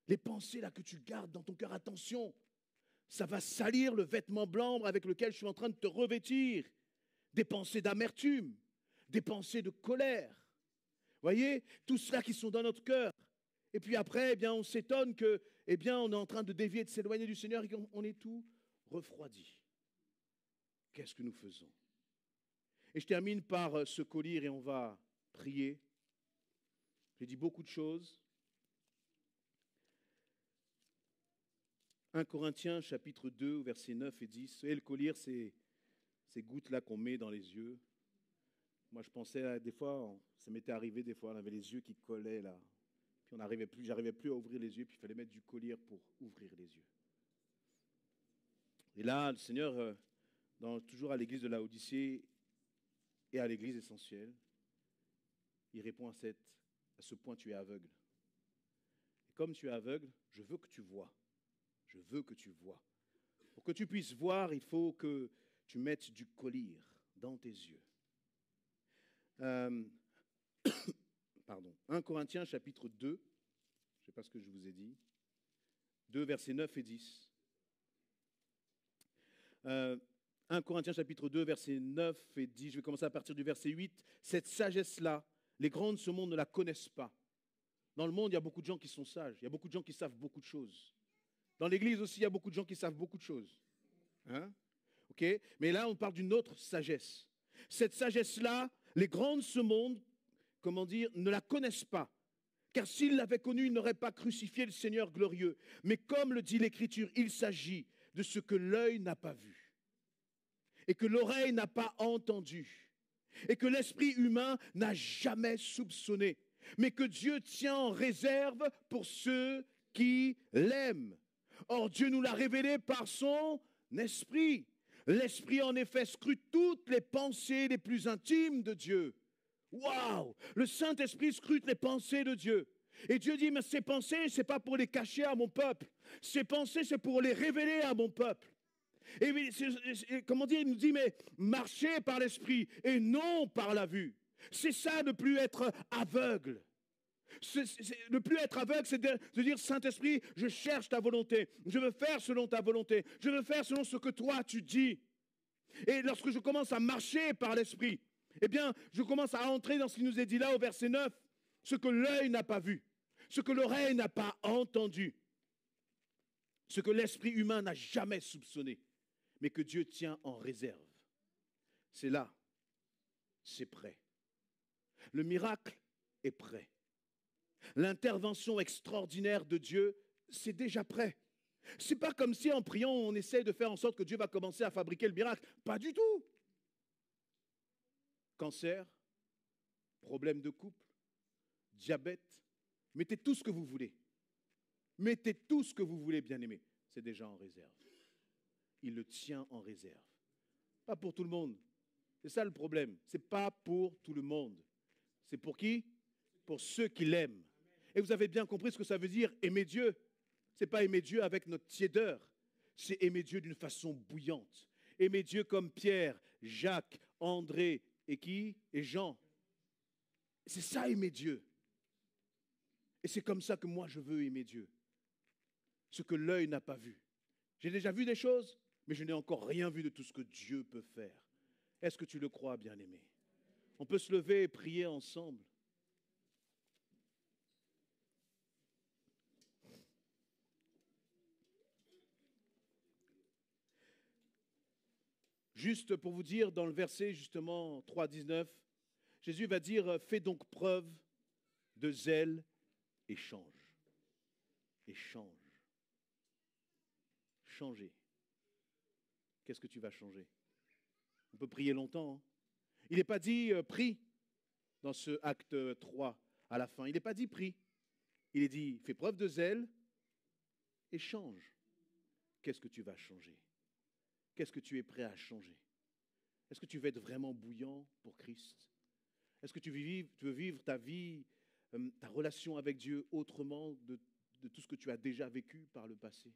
Les pensées là que tu gardes dans ton cœur, attention, ça va salir le vêtement blanc avec lequel je suis en train de te revêtir. Des pensées d'amertume, des pensées de colère. Voyez, tout cela qui sont dans notre cœur. Et puis après, eh bien, on s'étonne que, eh bien, on est en train de dévier, de s'éloigner du Seigneur et qu'on est tout refroidi. Qu'est-ce que nous faisons? Et je termine par ce collier et on va prier. J'ai dit beaucoup de choses. 1 Corinthiens chapitre 2, versets 9 et 10. Et le collier, c'est ces gouttes-là qu'on met dans les yeux. Moi, je pensais à des fois, ça m'était arrivé des fois, on avait les yeux qui collaient là. Puis j'arrivais plus à ouvrir les yeux, puis il fallait mettre du collier pour ouvrir les yeux. Et là, le Seigneur, toujours à l'église de Laodicée et à l'église essentielle, il répond à ce point, tu es aveugle. Et comme tu es aveugle, je veux que tu vois. Je veux que tu vois. Pour que tu puisses voir, il faut que tu mettes du collier dans tes yeux. Pardon. 1 Corinthiens chapitre 2, je ne sais pas ce que je vous ai dit, 2 versets 9 et 10. 1 Corinthiens chapitre 2 versets 9 et 10, je vais commencer à partir du verset 8. Cette sagesse-là, les grands de ce monde ne la connaissent pas. Dans le monde, il y a beaucoup de gens qui sont sages, il y a beaucoup de gens qui savent beaucoup de choses. Dans l'église aussi, il y a beaucoup de gens qui savent beaucoup de choses. Hein? Okay? Mais là, on parle d'une autre sagesse. Cette sagesse-là, les grands de ce monde, ne la connaissent pas. Car s'ils l'avaient connue, ils n'auraient pas crucifié le Seigneur glorieux. Mais comme le dit l'Écriture, il s'agit de ce que l'œil n'a pas vu, et que l'oreille n'a pas entendu, et que l'esprit humain n'a jamais soupçonné, mais que Dieu tient en réserve pour ceux qui l'aiment. Or, Dieu nous l'a révélé par son esprit. L'esprit, en effet, scrute toutes les pensées les plus intimes de Dieu. Waouh! Le Saint-Esprit scrute les pensées de Dieu. Et Dieu dit, mais ces pensées, ce n'est pas pour les cacher à mon peuple. Ces pensées, c'est pour les révéler à mon peuple. Et il nous dit, mais marchez par l'Esprit et non par la vue. C'est ça, ne plus être aveugle. Ne plus être aveugle, c'est de dire, Saint-Esprit, je cherche ta volonté. Je veux faire selon ta volonté. Je veux faire selon ce que toi tu dis. Et lorsque je commence à marcher par l'Esprit, eh bien, je commence à entrer dans ce qui nous est dit là au verset 9. Ce que l'œil n'a pas vu, ce que l'oreille n'a pas entendu, ce que l'esprit humain n'a jamais soupçonné, mais que Dieu tient en réserve. C'est là, c'est prêt. Le miracle est prêt. L'intervention extraordinaire de Dieu, c'est déjà prêt. Ce n'est pas comme si en priant, on essaie de faire en sorte que Dieu va commencer à fabriquer le miracle. Pas du tout. Cancer, problème de couple, diabète, mettez tout ce que vous voulez. Mettez tout ce que vous voulez, bien-aimés. C'est déjà en réserve. Il le tient en réserve. Pas pour tout le monde. C'est ça le problème. Ce n'est pas pour tout le monde. C'est pour qui? Pour ceux qui l'aiment. Et vous avez bien compris ce que ça veut dire aimer Dieu. Ce n'est pas aimer Dieu avec notre tiédeur. C'est aimer Dieu d'une façon bouillante. Aimer Dieu comme Pierre, Jacques, André et qui? Et Jean. C'est ça aimer Dieu. Et c'est comme ça que moi je veux aimer Dieu. Ce que l'œil n'a pas vu. J'ai déjà vu des choses, mais je n'ai encore rien vu de tout ce que Dieu peut faire. Est-ce que tu le crois, bien-aimé? On peut se lever et prier ensemble. Juste pour vous dire, dans le verset justement 3,19, Jésus va dire « Fais donc preuve de zèle et change. » Et change. Changer. Qu'est-ce que tu vas changer? On peut prier longtemps. Hein? Il n'est pas dit prie dans ce acte 3 à la fin. Il n'est pas dit prie. Il est dit fais preuve de zèle et change. Qu'est-ce que tu vas changer? Qu'est-ce que tu es prêt à changer? Est-ce que tu veux être vraiment bouillant pour Christ? Est-ce que tu veux vivre ta vie, ta relation avec Dieu autrement de tout ce que tu as déjà vécu par le passé?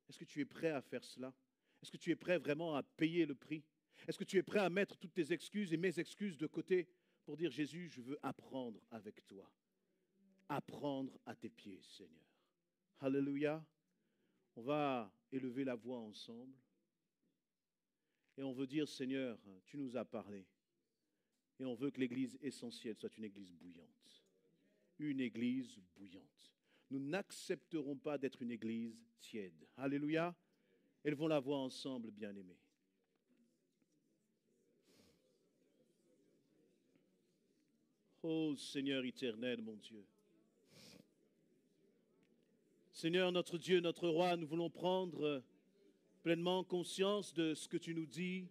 Est-ce que tu es prêt à faire cela? Est-ce que tu es prêt vraiment à payer le prix? Est-ce que tu es prêt à mettre toutes tes excuses et mes excuses de côté pour dire Jésus, je veux apprendre avec toi. Apprendre à tes pieds, Seigneur. Alléluia. On va élever la voix ensemble. Et on veut dire, Seigneur, tu nous as parlé. Et on veut que l'église essentielle soit une église bouillante. Une église bouillante. Nous n'accepterons pas d'être une église tiède. Alléluia. Élevons la voix ensemble, bien-aimés. Oh Seigneur éternel, mon Dieu. Seigneur, notre Dieu, notre Roi, nous voulons prendre pleinement conscience de ce que tu nous dis.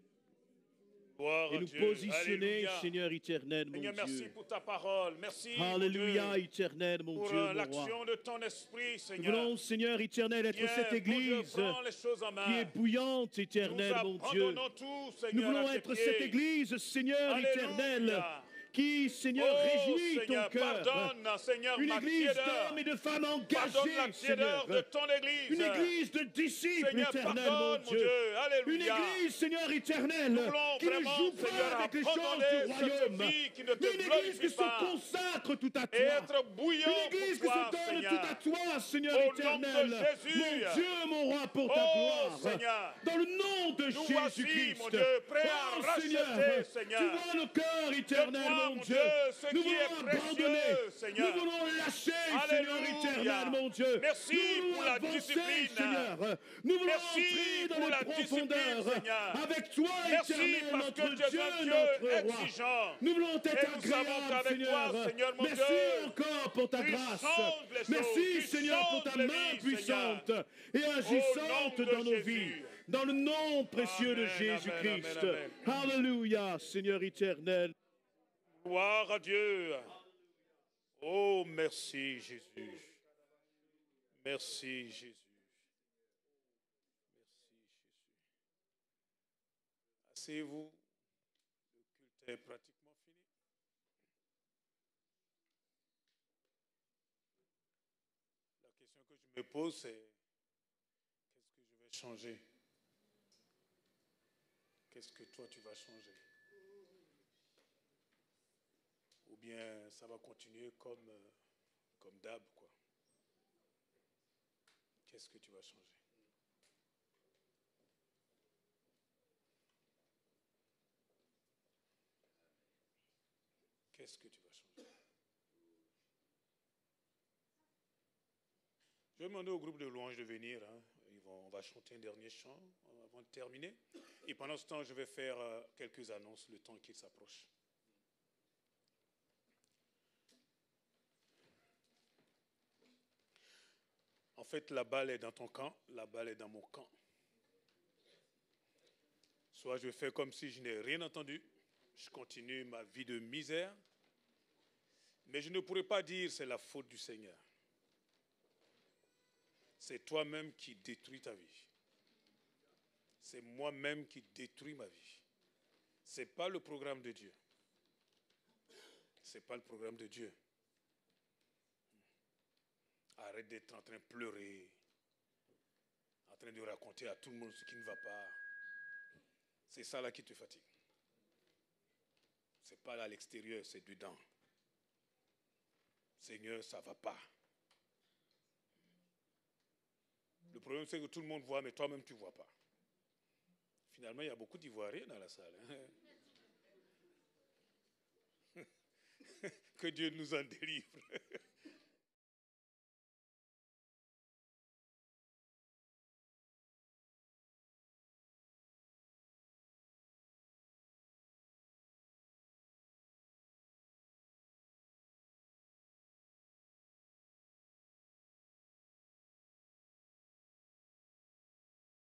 Gloire Et nous Dieu. positionner, Alléluia. Seigneur éternel, mon Seigneur, Dieu. merci pour ta parole. Merci, Alléluia, mon Dieu, éternel, mon pour Dieu, mon Roi. l'action de ton esprit, Nous Seigneur. voulons, Seigneur éternel, être Viens, cette mon Dieu, église prends les choses en main. qui est bouillante, éternel, Nous mon Dieu. abandonnons tout, Nous Seigneur, voulons à tes être pieds. cette église, Seigneur Alléluia. éternel, qui, Seigneur, Oh, réjouit Seigneur, ton cœur. pardonne, Seigneur, Une ma église tiédeur. d'hommes et de femmes Pardonne la engagées, tiédeur Seigneur. de ton église. Une église de disciples, Seigneur, éternel, pardonne, mon Dieu. Une Alléluia. église, Seigneur éternel, Nous voulons qui ne vraiment, joue pas Seigneur, avec les choses abandonner du cette royaume. vie qui ne te Une église glorifie qui se pas. consacre tout à Et toi. être bouillant Une église pour qui toi, se donne Seigneur. tout à toi, Seigneur Au nom éternel. de Jésus. Mon Dieu, mon roi, pour ta Oh, gloire. Seigneur. Dans le nom de Nous voici, Jésus-Christ. mon Dieu, prêts à Oh, racheter, Seigneur. tu vois nos cœurs, éternel, De toi, mon mon Dieu. Dieu, ce Nous qui est voulons précieux, abandonner. Seigneur. Nous voulons lâcher, Seigneur Alléluia. éternel, mon Dieu. Merci Nous voulons pour la avancer, discipline. Seigneur. Nous voulons Merci entrer dans pour les la discipline, profondeurs Seigneur. avec toi, Merci éternel, parce notre que tu es Dieu, un Dieu notre roi. exigeant. Nous voulons être Et nous savons agréables, qu'avec toi, Seigneur. Seigneur, mon Merci Dieu, encore pour ta tu grâce. changes les choses, Merci, tu Seigneur, pour ta changes les main vies, puissante Seigneur. et agissante Au nom de dans nos Jésus. vies. Dans le nom précieux de Amen, Jésus-Christ. amen, amen. Alléluia, Seigneur éternel. Gloire à Dieu. Oh, merci Jésus. Merci Jésus. Merci Jésus. Asseyez-vous. Le culte est pratiquement fini. La question que je me pose, c'est qu'est-ce que je vais changer? Qu'est-ce que toi tu vas changer? Ou bien ça va continuer comme d'hab, quoi. Qu'est-ce que tu vas changer? Qu'est-ce que tu vas changer? Je vais demander au groupe de louanges de venir. Hein. On va chanter un dernier chant avant de terminer. Et pendant ce temps, je vais faire quelques annonces, le temps qu'il s'approche. En fait, la balle est dans ton camp, la balle est dans mon camp. Soit je fais comme si je n'ai rien entendu, je continue ma vie de misère, Mais je ne pourrais pas dire c'est la faute du Seigneur. C'est toi-même qui détruis ta vie. C'est moi-même qui détruis ma vie. Ce n'est pas le programme de Dieu. Ce n'est pas le programme de Dieu. Arrête d'être en train de pleurer, en train de raconter à tout le monde ce qui ne va pas. C'est ça là qui te fatigue. Ce n'est pas là à l'extérieur, c'est dedans. Seigneur, ça ne va pas. Le problème, c'est que tout le monde voit, mais toi-même, tu ne vois pas. Finalement, il y a beaucoup d'Ivoiriens dans la salle. Hein? Que Dieu nous en délivre.